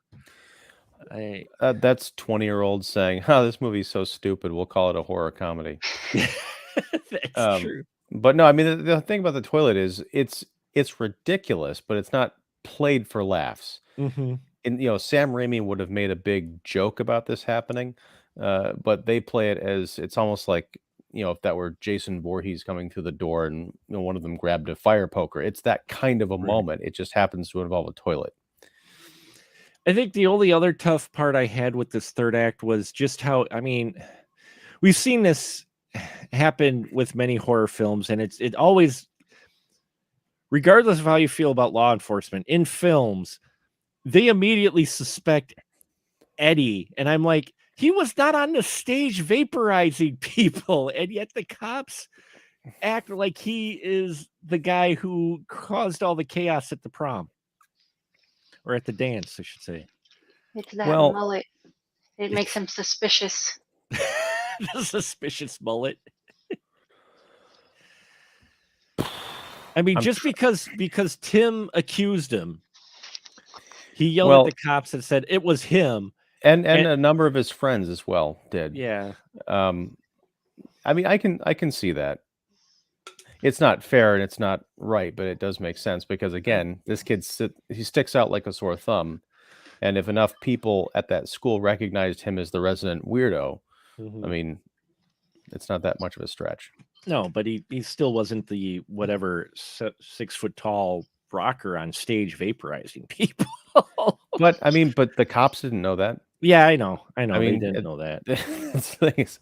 That's 20-year-olds saying, "Oh, this movie's so stupid. We'll call it a horror comedy." That's true. But no, I mean the thing about the toilet is it's ridiculous, but it's not played for laughs. Mm-hmm. And Sam Raimi would have made a big joke about this happening, but they play it as it's almost like if that were Jason Voorhees coming through the door and one of them grabbed a fire poker. It's that kind of a moment. It just happens to involve a toilet. I think the only other tough part I had with this third act was just how, I mean, we've seen this happen with many horror films, and it always, regardless of how you feel about law enforcement in films, they immediately suspect Eddie. And I'm like, he was not on the stage vaporizing people, and yet the cops act like he is the guy who caused all the chaos at the prom. Or at the dance, I should say. It's that mullet. It makes him suspicious. The suspicious mullet. I mean, just because Tim accused him, He yelled at Well, the cops and said it was him. and And a number of his friends as well did. yeah, I mean, I can see that. It's not fair and it's not right, but it does make sense because again, this kid he sticks out like a sore thumb. And if enough people at that school recognized him as the resident weirdo, I mean, it's not that much of a stretch. No, but he still wasn't the whatever 6 foot tall rocker on stage vaporizing people. But I mean, but the cops didn't know that. Yeah, I know. I They mean, didn't know that. that's the thing is,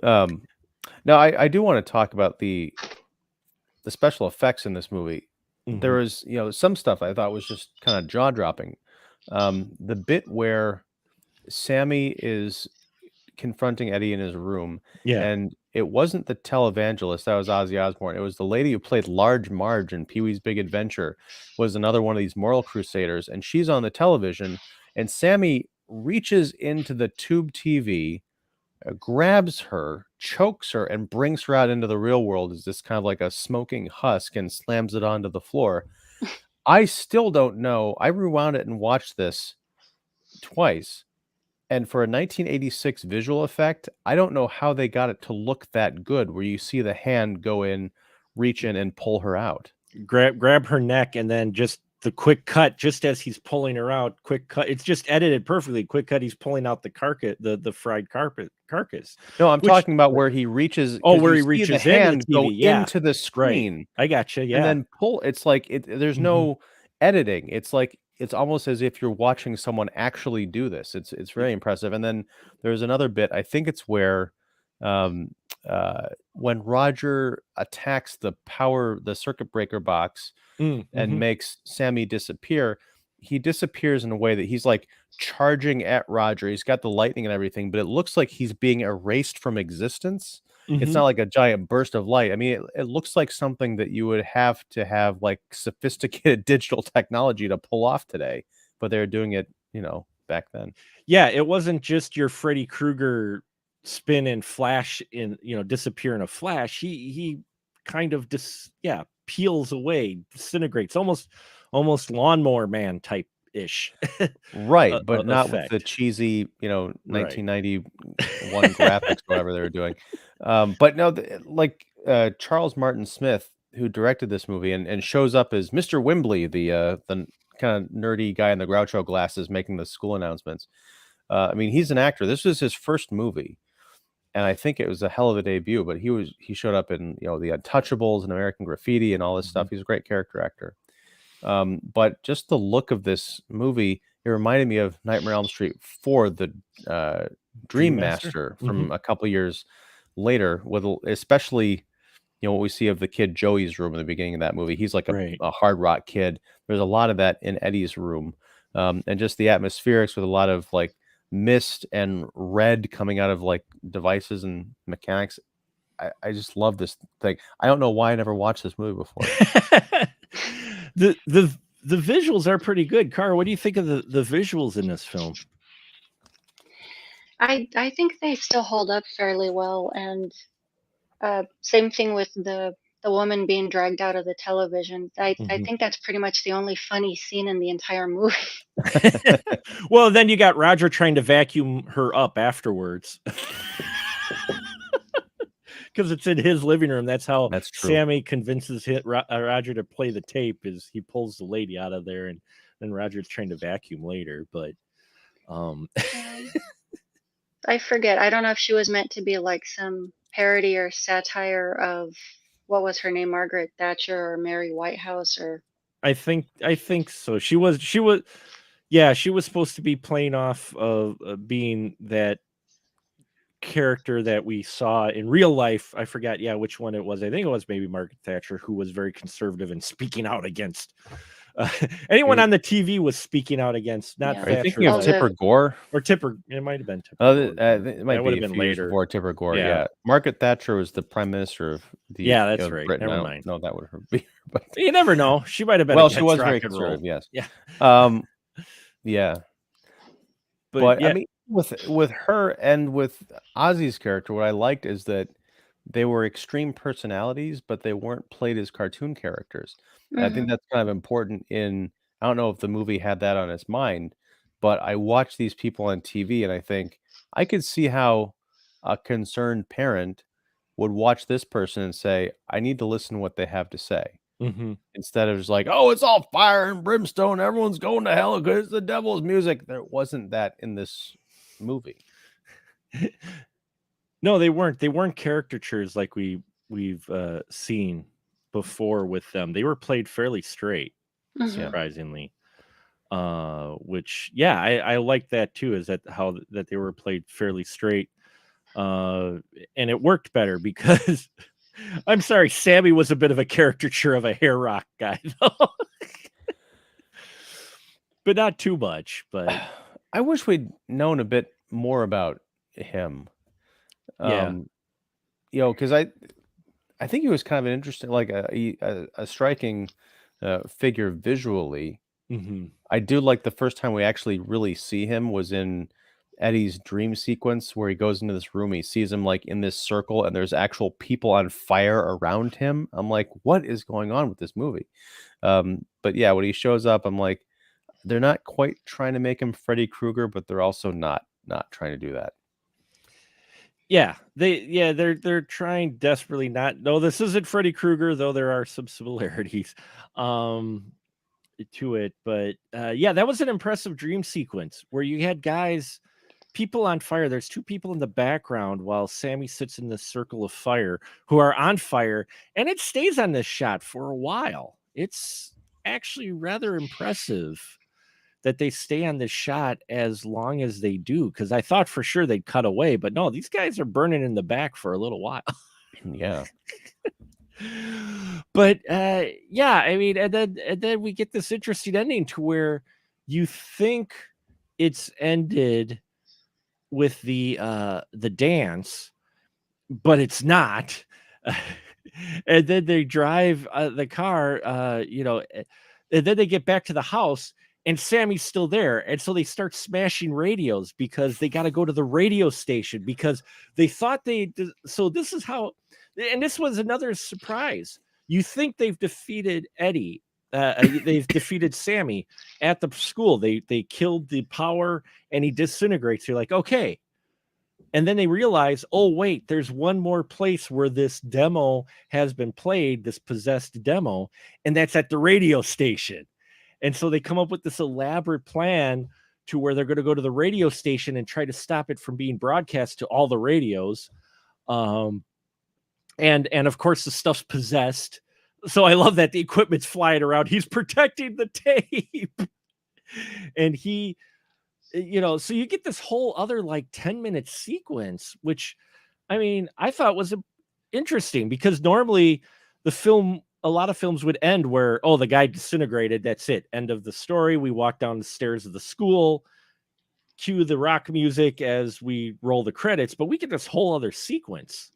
now I do want to talk about the special effects in this movie. There was, some stuff I thought was just kind of jaw dropping. The bit where Sammy is confronting Eddie in his room, Yeah. and it wasn't the televangelist, that was Ozzy Osbourne. It was the lady who played Large Marge in Pee-wee's Big Adventure, was another one of these moral crusaders, and she's on the television, and Sammy reaches into the tube TV, grabs her, chokes her, and brings her out into the real world as this kind of like a smoking husk and slams it onto the floor. I still don't know. I rewound it and watched this twice. And for a 1986 visual effect, I don't know how they got it to look that good, where you see the hand go in, reach in, and pull her out. Grab her neck, and then just the quick cut, just as he's pulling her out. Quick cut. It's just edited perfectly. Quick cut. He's pulling out the carcass, the fried carcass. No, I'm talking about where he reaches. Oh, where he see reaches the hand into the go TV, yeah. into the screen. Right. I gotcha. Yeah. And then pull. It's like there's no editing. It's like it's almost as if you're watching someone actually do this. It's very impressive. And then there's another bit. I think it's where when Roger attacks the circuit breaker box and makes Sammy disappear, he disappears in a way that he's like charging at Roger. He's got the lightning and everything, but it looks like he's being erased from existence. It's not like a giant burst of light. I mean, it looks like something that you would have to have like sophisticated digital technology to pull off today, but they're doing it, back then. Yeah, it wasn't just your Freddy Krueger spin and flash in, disappear in a flash. He kind of peels away, disintegrates, almost Lawnmower Man type ish. Right, but not effect. with the cheesy, 1991 graphics, whatever they were doing. But no, Charles Martin Smith, who directed this movie and shows up as Mr. Wimbley, the kind of nerdy guy in the Groucho glasses making the school announcements. I mean, he's an actor. This was his first movie, and I think it was a hell of a debut. But he showed up in the Untouchables and American Graffiti and all this stuff. He's a great character actor. But just the look of this movie, it reminded me of Nightmare on Elm Street 4, the Dream Master from a couple years later, with especially what we see of the kid Joey's room in the beginning of that movie. He's like a hard rock kid. There's a lot of that in Eddie's room, and just the atmospherics with a lot of like mist and red coming out of like devices and mechanics. I just love this thing. I don't know why I never watched this movie before. The visuals are pretty good. Cara, what do you think of the visuals in this film? I think they still hold up fairly well, and same thing with the woman being dragged out of the television. I think that's pretty much the only funny scene in the entire movie. Well, then you got Roger trying to vacuum her up afterwards. Because it's in his living room. That's how Sammy convinces Roger to play the tape, is he pulls the lady out of there, and then Roger's trying to vacuum later. But I forget. I don't know if she was meant to be like some parody or satire of, what was her name, Margaret Thatcher or Mary Whitehouse, or I think so. She was supposed to be playing off of being that character that we saw in real life. I forgot which one it was. I think it was maybe Margaret Thatcher, who was very conservative and speaking out against anyone on the TV was speaking out against, not Thatcher. Are you thinking of Tipper Gore? Or Tipper, it might have been Tipper Gore. It might be a few years before Tipper Gore. Yeah. Margaret Thatcher was the prime minister of the that's right. Britain. Never mind. No, that would be. But you never know. She might have been. Well, she was very conservative. Yes. Yeah. Yeah. But I mean, with her and with Ozzy's character, what I liked is that they were extreme personalities, but they weren't played as cartoon characters. I think that's kind of important in I don't know if the movie had that on its mind, but I watch these people on TV and I think I could see how a concerned parent would watch this person and say, I need to listen to what they have to say. Mm-hmm. Instead of just like, oh, it's all fire and brimstone, everyone's going to hell because it's the devil's music. There wasn't that in this movie. No, they weren't. They weren't caricatures like we've seen before with them. They were played fairly straight, surprisingly. Which, yeah, I like that too. Is that how that they were played fairly straight, and it worked better because I'm sorry, Sammy was a bit of a caricature of a hair rock guy, though. But not too much. But I wish we'd known a bit more about him. yeah, Because I think he was kind of an interesting, like a striking figure visually. mm-hmm. I do like the first time we actually really see him was in Eddie's dream sequence where he goes into this room. He sees him like in this circle and there's actual people on fire around him. I'm like, what is going on with this movie? But yeah, when he shows up, I'm like, they're not quite trying to make him Freddy Krueger, but they're also not trying to do that. Yeah, they're trying desperately not. No, this isn't Freddy Krueger, though there are some similarities to it. But yeah, that was an impressive dream sequence where you had people on fire. There's two people in the background while Sammy sits in this circle of fire who are on fire, and it stays on this shot for a while. It's actually rather impressive that they stay on this shot as long as they do, because I thought for sure they'd cut away, but no, these guys are burning in the back for a little while. Yeah. But yeah, I mean, and then we get this interesting ending to where you think it's ended with the dance, but it's not. And then they drive the car, and then they get back to the house and Sammy's still there. And so they start smashing radios because they got to go to the radio station because they thought so this is how, and this was another surprise. You think they've defeated Eddie. They've defeated Sammy at the school. They killed the power and he disintegrates. You're like, okay. And then they realize, oh, wait, there's one more place where this demo has been played, this possessed demo, and that's at the radio station. And so they come up with this elaborate plan to where they're going to go to the radio station and try to stop it from being broadcast to all the radios. And of course, the stuff's possessed. So I love that the equipment's flying around. He's protecting the tape. And so you get this whole other like 10-minute sequence, which I mean, I thought was interesting because normally a lot of films would end where, oh, the guy disintegrated. That's it. End of the story. We walk down the stairs of the school, cue the rock music as we roll the credits, but we get this whole other sequence.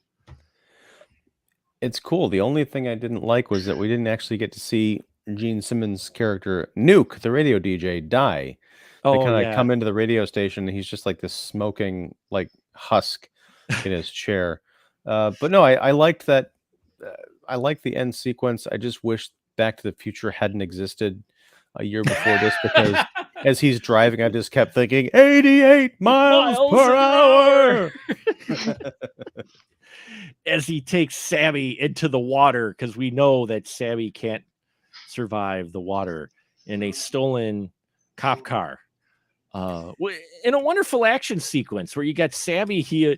It's cool. The only thing I didn't like was that we didn't actually get to see Gene Simmons' character, Nuke, the radio DJ, die. They kind of come into the radio station and he's just like this smoking like husk in his chair. But no, I liked that. I liked the end sequence. I just wish Back to the Future hadn't existed a year before this because as he's driving, I just kept thinking 88 miles per hour. As he takes Sammy into the water, because we know that Sammy can't survive the water in a stolen cop car. In a wonderful action sequence where you got Sammy, he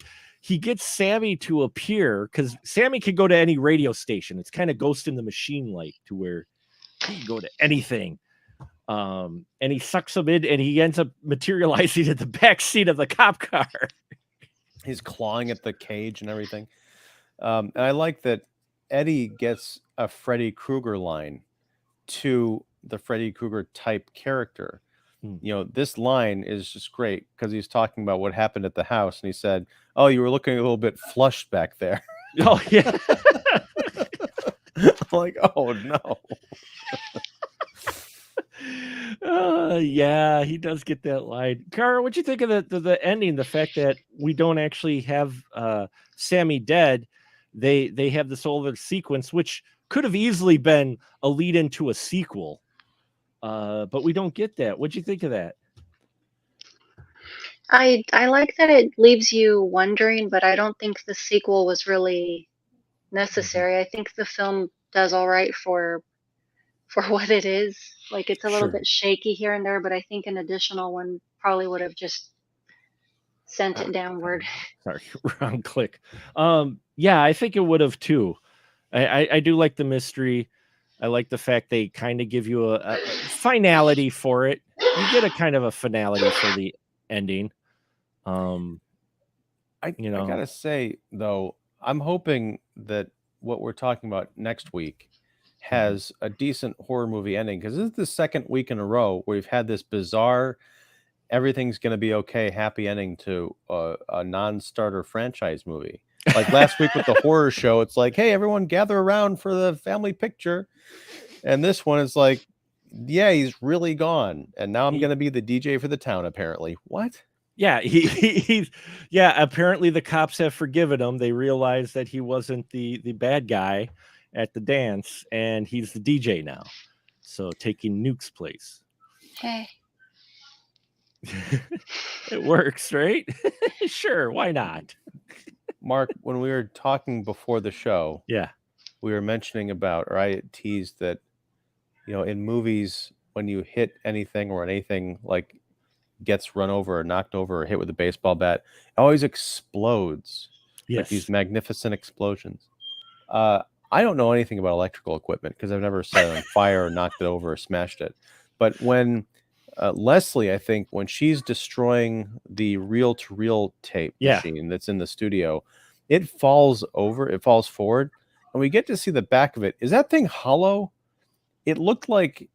gets Sammy to appear because Sammy can go to any radio station. It's kind of Ghost in the Machine like to where he can go to anything. And he sucks him in and he ends up materializing in the back seat of the cop car. He's clawing at the cage and everything. And I like that Eddie gets a Freddy Krueger line to the Freddy Krueger type character. This line is just great because he's talking about what happened at the house. And he said, oh, you were looking a little bit flushed back there. Oh, yeah. I'm like, oh, no. Yeah, he does get that line. Cara, what'd you think of the ending? The fact that we don't actually have Sammy dead. They have this whole other sequence, which could have easily been a lead into a sequel. but we don't get that. What'd you think of that? I like that it leaves you wondering, but I don't think the sequel was really necessary. I think the film does all right for what it is. Like it's a little Sure. bit shaky here and there, but I think an additional one probably would have just sent it downward. Sorry, wrong click. Yeah, I think it would have too. I do like the mystery. I like the fact they kind of give you a finality for it. You get a kind of a finality for the ending. I gotta say though, I'm hoping that what we're talking about next week has a decent horror movie ending, because this is the second week in a row where we've had this bizarre everything's going to be okay happy ending to a non-starter franchise movie. Like last week with the horror show, it's like, hey, everyone gather around for the family picture. And this one is like, yeah, he's really gone. And now I'm going to be the DJ for the town, apparently. What? Yeah, he's apparently the cops have forgiven him. They realized that he wasn't the bad guy at the dance, and he's the DJ now. So taking Nuke's place. Hey. It works, right? Sure, why not? Mark, when we were talking before the show, yeah, we were mentioning about, or I teased that, in movies, when you hit anything or anything like gets run over or knocked over or hit with a baseball bat, it always explodes. Yes. Like these magnificent explosions. I don't know anything about electrical equipment because I've never set it on fire or knocked it over or smashed it. But when Leslie, I think, when she's destroying the reel-to-reel tape machine that's in the studio, it falls forward, and we get to see the back of it. Is that thing hollow? It looked like,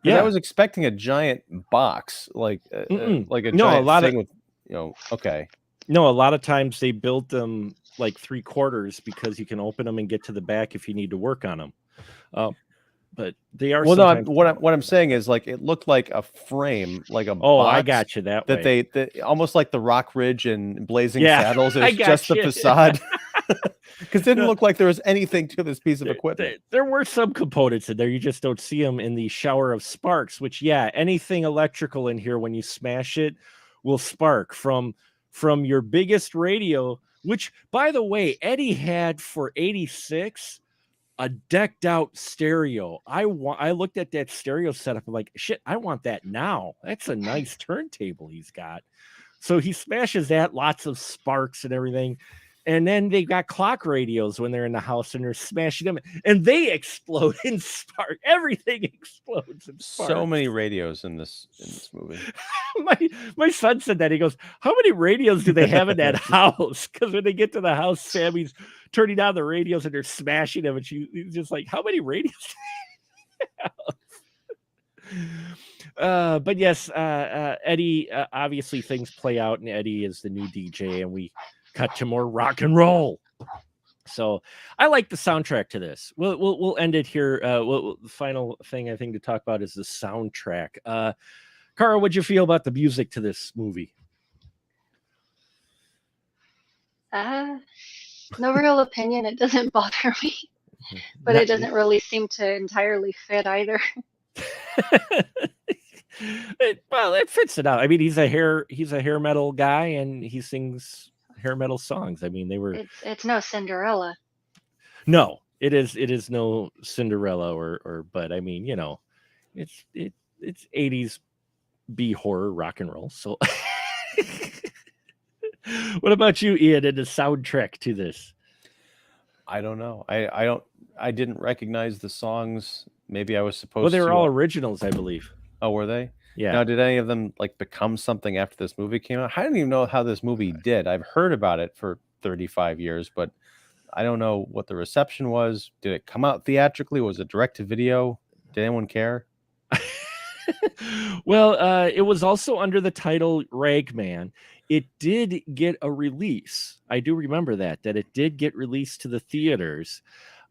I was expecting a giant box, like a giant thing with, okay. No, a lot of times they built them like 3/4 because you can open them and get to the back if you need to work on them. But they are. Well, no. What I'm saying is, like, it looked like a frame, like a box. I got you that way. They almost like the Rock Ridge and Blazing Saddles. It's just the facade. Because it didn't look like there was anything to this piece of equipment. There were some components in there. You just don't see them in the shower of sparks. Which, anything electrical in here, when you smash it, will spark from your biggest radio. Which, by the way, Eddie had for '86. A decked out stereo. I looked at that stereo setup. I'm like, shit, I want that now. That's a nice turntable he's got. So he smashes that, lots of sparks and everything. And then they got clock radios when they're in the house and they're smashing them and they explode in spark. Everything explodes in sparks. So many radios in this movie. my son said that. He goes, how many radios do they have in that house? Because when they get to the house, Sammy's turning on the radios and they're smashing them. And she's just like, how many radios do they have? But yes, Eddie, obviously things play out and Eddie is the new DJ and we cut to more rock and roll. So I like the soundtrack to this. We'll end it here. The final thing I think to talk about is the soundtrack. Cara, what'd you feel about the music to this movie? No real opinion. It doesn't bother me, but it doesn't really seem to entirely fit either. It fits it out. I mean, he's a hair metal guy and he sings hair metal songs. I mean, they were. It's no Cinderella. No, it is no Cinderella or but I mean, it's 80s B horror rock and roll. So what about you, Ian, and the soundtrack to this? I don't know. I didn't recognize the songs. Maybe I was supposed to. Well, they were all originals, I believe. Oh, were they? Yeah. Now, did any of them like become something after this movie came out? I don't even know how this movie did. I've heard about it for 35 years, but I don't know what the reception was. Did it come out theatrically? Was it direct to video? Did anyone care? Well, it was also under the title Ragman. It did get a release. I do remember that it did get released to the theaters.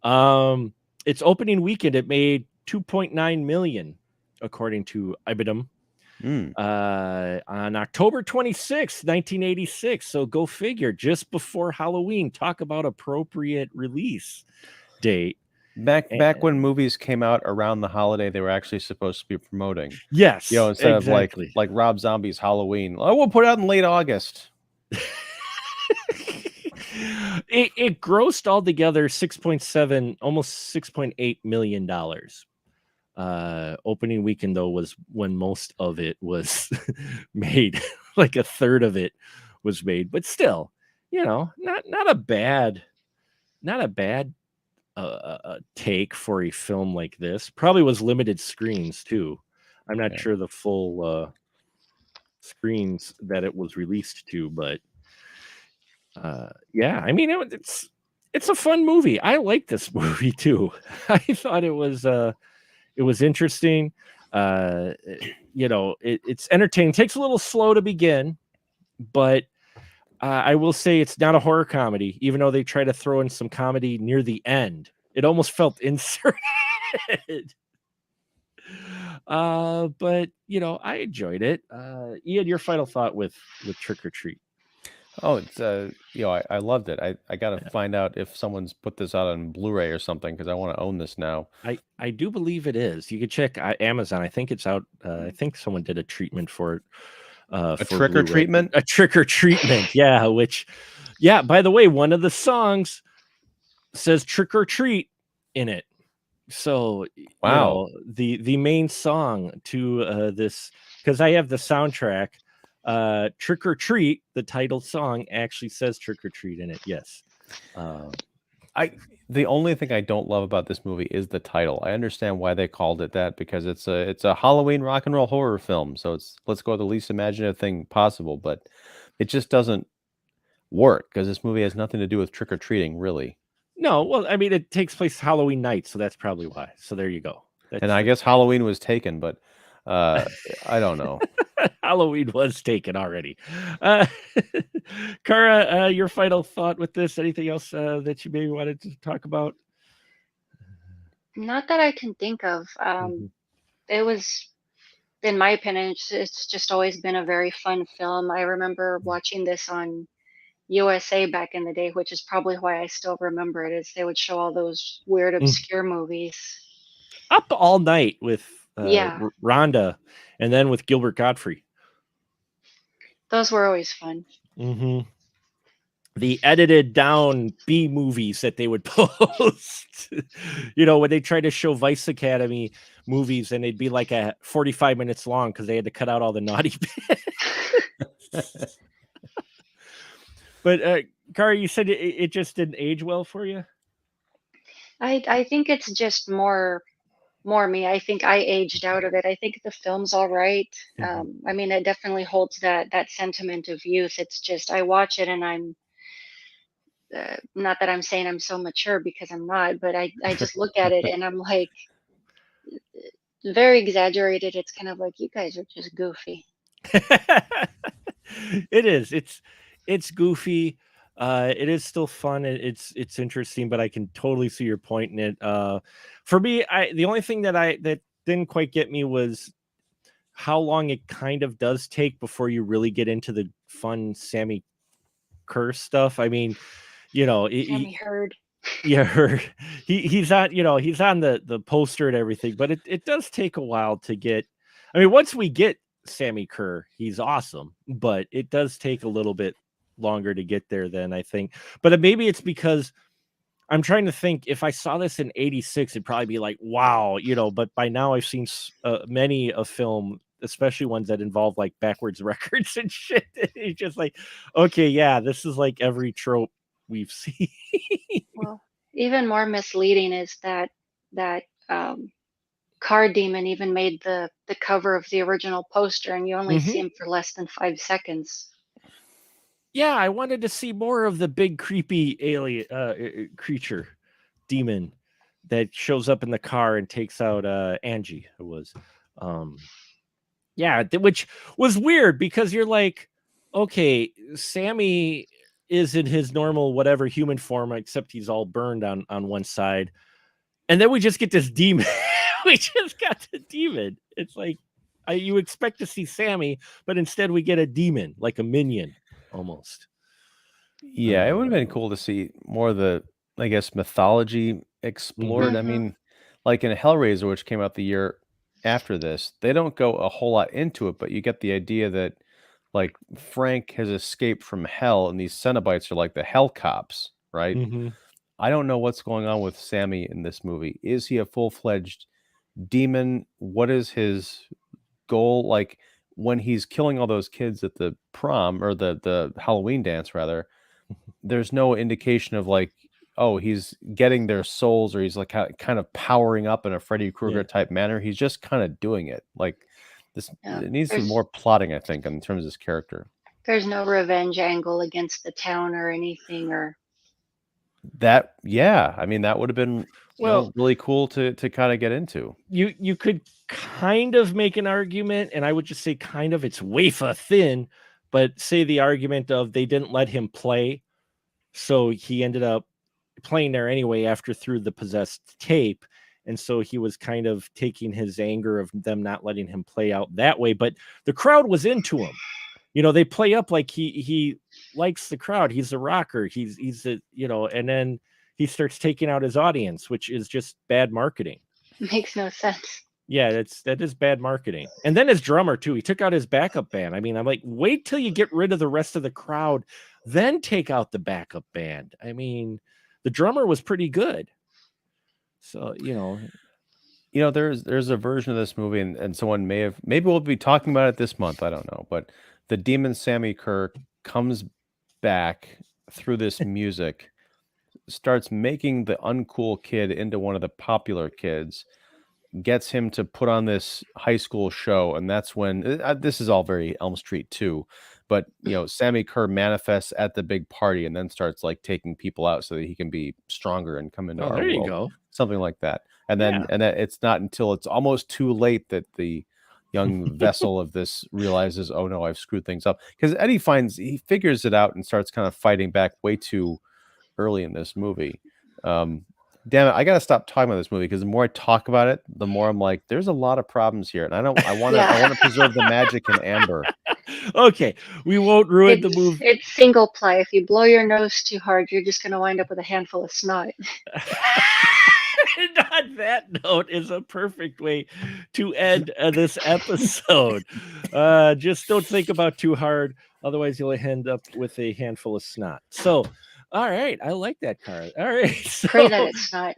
Its opening weekend, it made $2.9 million, according to Ibidem. On October 26th, 1986. So go figure, just before Halloween. Talk about appropriate release date. Back when movies came out around the holiday, they were actually supposed to be promoting. Yes, Instead exactly. of like Rob Zombie's Halloween. Oh, we'll put it out in late August. It grossed altogether 6.7, almost $6.8 million. Opening weekend though was when most of it was made. Like a third of it was made, but still, not a bad take for a film like this. Probably was limited screens too. I'm not sure the full screens that it was released to, but yeah, I mean it's a fun movie. I like this movie too. I thought it was interesting. It's entertaining. Takes a little slow to begin, but I will say it's not a horror comedy, even though they try to throw in some comedy near the end. It almost felt inserted. But I enjoyed it. Ian, your final thought with Trick or Treat? Oh, it's I loved it. I got to find out if someone's put this out on Blu-ray or something because I want to own this now. I do believe it is. You could check Amazon. I think it's out. I think someone did a treatment for it. A trick or treatment? A trick or treatment. Yeah. By the way, one of the songs says "trick or treat" in it. So wow, the main song to this, because I have the soundtrack. Trick or Treat, the title song, actually says Trick or Treat in it. Yes. The only thing I don't love about this movie is the title. I understand why they called it that because it's a Halloween rock and roll horror film. So let's go with the least imaginative thing possible, but it just doesn't work because this movie has nothing to do with trick or treating, really. No, well, I mean, it takes place Halloween night, so that's probably why. So there you go. And I guess Halloween was taken, but I don't know. Halloween was taken already. Cara, your final thought with this? Anything else that you maybe wanted to talk about? Not that I can think of. It was, in my opinion, it's just always been a very fun film. I remember watching this on USA back in the day, which is probably why I still remember it, is they would show all those weird, obscure movies. Up All Night with Rhonda, and then with Gilbert Gottfried. Those were always fun. The edited down B movies that they would post, when they tried to show Vice Academy movies and they'd be like 45 minutes long because they had to cut out all the naughty bits. But Cara, you said it just didn't age well for you? I think it's just more me. I think I aged out of it. I think the film's all right. I mean, it definitely holds that sentiment of youth. It's just I watch it and I'm not that I'm saying I'm so mature because I'm not, but I just look at it and I'm like, very exaggerated. It's kind of like, you guys are just goofy. It is. It's goofy. It is still fun. It's interesting, but I can totally see your point in it. For me, the only thing that didn't quite get me was how long it kind of does take before you really get into the fun Sammy Kerr stuff. I mean, Sammy Heard. Yeah, he's on. He's on the poster and everything, but it does take a while to get. I mean, once we get Sammy Kerr, he's awesome, but it does take a little bit longer to get there than I think. But maybe it's because I'm trying to think, if I saw this in 86, it'd probably be like, wow, but by now I've seen many a film, especially ones that involve like backwards records and shit. It's just like, okay, yeah, this is like every trope we've seen. Well, even more misleading is that car demon even made the cover of the original poster, and you only see him for less than 5 seconds. Yeah, I wanted to see more of the big creepy alien creature demon that shows up in the car and takes out Angie. It was which was weird because you're like, okay, Sammy is in his normal whatever human form, except he's all burned on one side, and then we just get this demon. We just got the demon. It's like you expect to see Sammy, but instead we get a demon, like a minion almost. Yeah, it would have been cool to see more of the, I guess, mythology explored. I Mhm. mean, like in Hellraiser, which came out the year after this, they don't go a whole lot into it, but you get the idea that like Frank has escaped from hell, and these Cenobites are like the hell cops, right? Mm-hmm. I don't know what's going on with Sammy in this movie. Is he a full-fledged demon? What is his goal? Like when he's killing all those kids at the prom or the Halloween dance rather, there's no indication of like, oh, he's getting their souls or he's like kind of powering up in a Freddy Krueger Yeah. type manner. He's just kind of doing it. Like this, Yeah. it needs some more plotting, I think, in terms of his character. There's no revenge angle against the town or anything, or That, yeah, I mean, that would have been, Well, really cool to kind of get into. you could kind of make an argument, and I would just say kind of, it's wafer thin, but say the argument of they didn't let him play, so he ended up playing there anyway after through the possessed tape, and so he was kind of taking his anger of them not letting him play out that way, but the crowd was into him. They play up like he likes the crowd. He's a rocker. He's a, and then he starts taking out his audience, which is just bad marketing. makes no sense. Yeah, that is bad marketing. And then his drummer too. He took out his backup band. I mean, I'm like, wait till you get rid of the rest of the crowd, then take out the backup band. I mean, the drummer was pretty good. So, There's a version of this movie, and someone maybe we'll be talking about it this month. I don't know, but the demon Sammy Kerr comes back through this music, starts making the uncool kid into one of the popular kids, gets him to put on this high school show, and that's when this is all very Elm Street too. But Sammy Kerr manifests at the big party and then starts like taking people out so that he can be stronger and come into our there you world, go. something like that. And then Yeah. and then it's not until it's almost too late that the young vessel of this realizes, oh no, I've screwed things up. Because Eddie he figures it out and starts kind of fighting back way too early in this movie. Damn it, I gotta stop talking about this movie because the more I talk about it, the more I'm like, there's a lot of problems here, and I want to preserve the magic in Amber. Okay, we won't ruin the movie. It's single ply. If you blow your nose too hard, you're just going to wind up with a handful of snot. And on that note is a perfect way to end this episode. Just don't think about too hard, otherwise you'll end up with a handful of snot. So, all right, I like that card. All right, so Pray that it's not.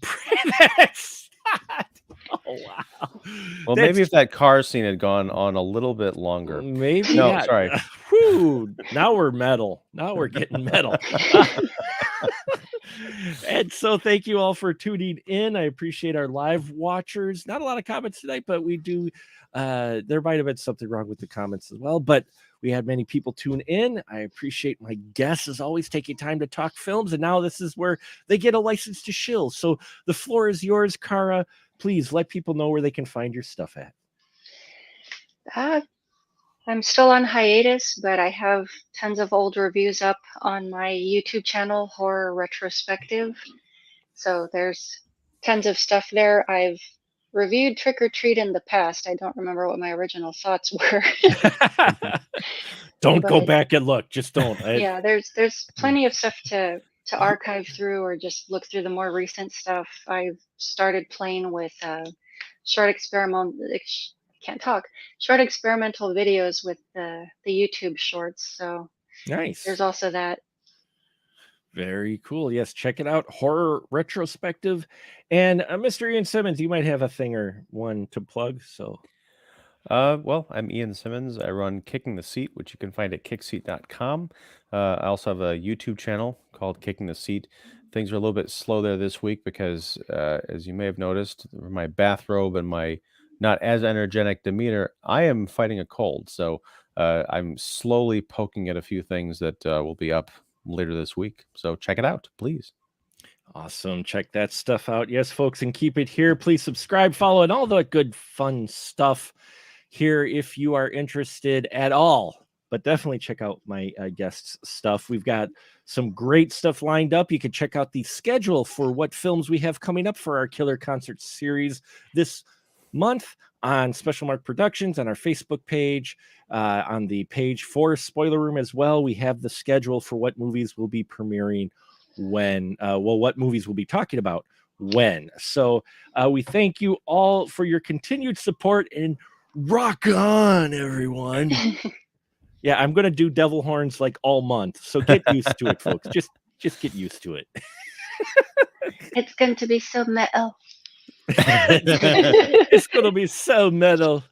Pray that it's not. Oh wow. Well, maybe if that car scene had gone on a little bit longer. Maybe No, not. sorry. Whew, now we're metal. Now we're getting metal. And so thank you all for tuning in. I appreciate our live watchers. Not a lot of comments tonight, but we do. There might have been something wrong with the comments as well, but we had many people tune in. I appreciate my guests as always taking time to talk films. And now this is where they get a license to shill. So the floor is yours, Kara. Please let people know where they can find your stuff at. I'm still on hiatus, but I have tons of old reviews up on my YouTube channel, Horror Retrospective. So there's tons of stuff there. I've reviewed Trick or Treat in the past. I don't remember what my original thoughts were. Don't go back and look. Just don't. Yeah, there's plenty of stuff to archive through or just look through the more recent stuff. I've started playing with short experimental videos with the YouTube shorts. So nice. There's also that. Very cool. Yes, check it out. Horror Retrospective. And Mr. Ian Simmons, you might have a thing or one to plug. So, well, I'm Ian Simmons. I run Kicking the Seat, which you can find at kickseat.com. I also have a YouTube channel called Kicking the Seat. Things are a little bit slow there this week because, as you may have noticed, my bathrobe and my not as energetic demeanor, I am fighting a cold. So I'm slowly poking at a few things that will be up later this week. So check it out, please. Awesome. Check that stuff out. Yes, folks, and keep it here. Please subscribe, follow, and all the good fun stuff here if you are interested at all. But definitely check out my guests' stuff. We've got some great stuff lined up. You can check out the schedule for what films we have coming up for our Killer Concert series this month on Special Mark Productions, on our Facebook page, on the page for Spoiler Room as well. We have the schedule for what movies will be premiering when, what movies we'll be talking about when. So we thank you all for your continued support, and rock on, everyone. Yeah, I'm gonna do devil horns like all month, so get used to it, folks. Just get used to it. It's going to be so metal. It's gonna be so metal.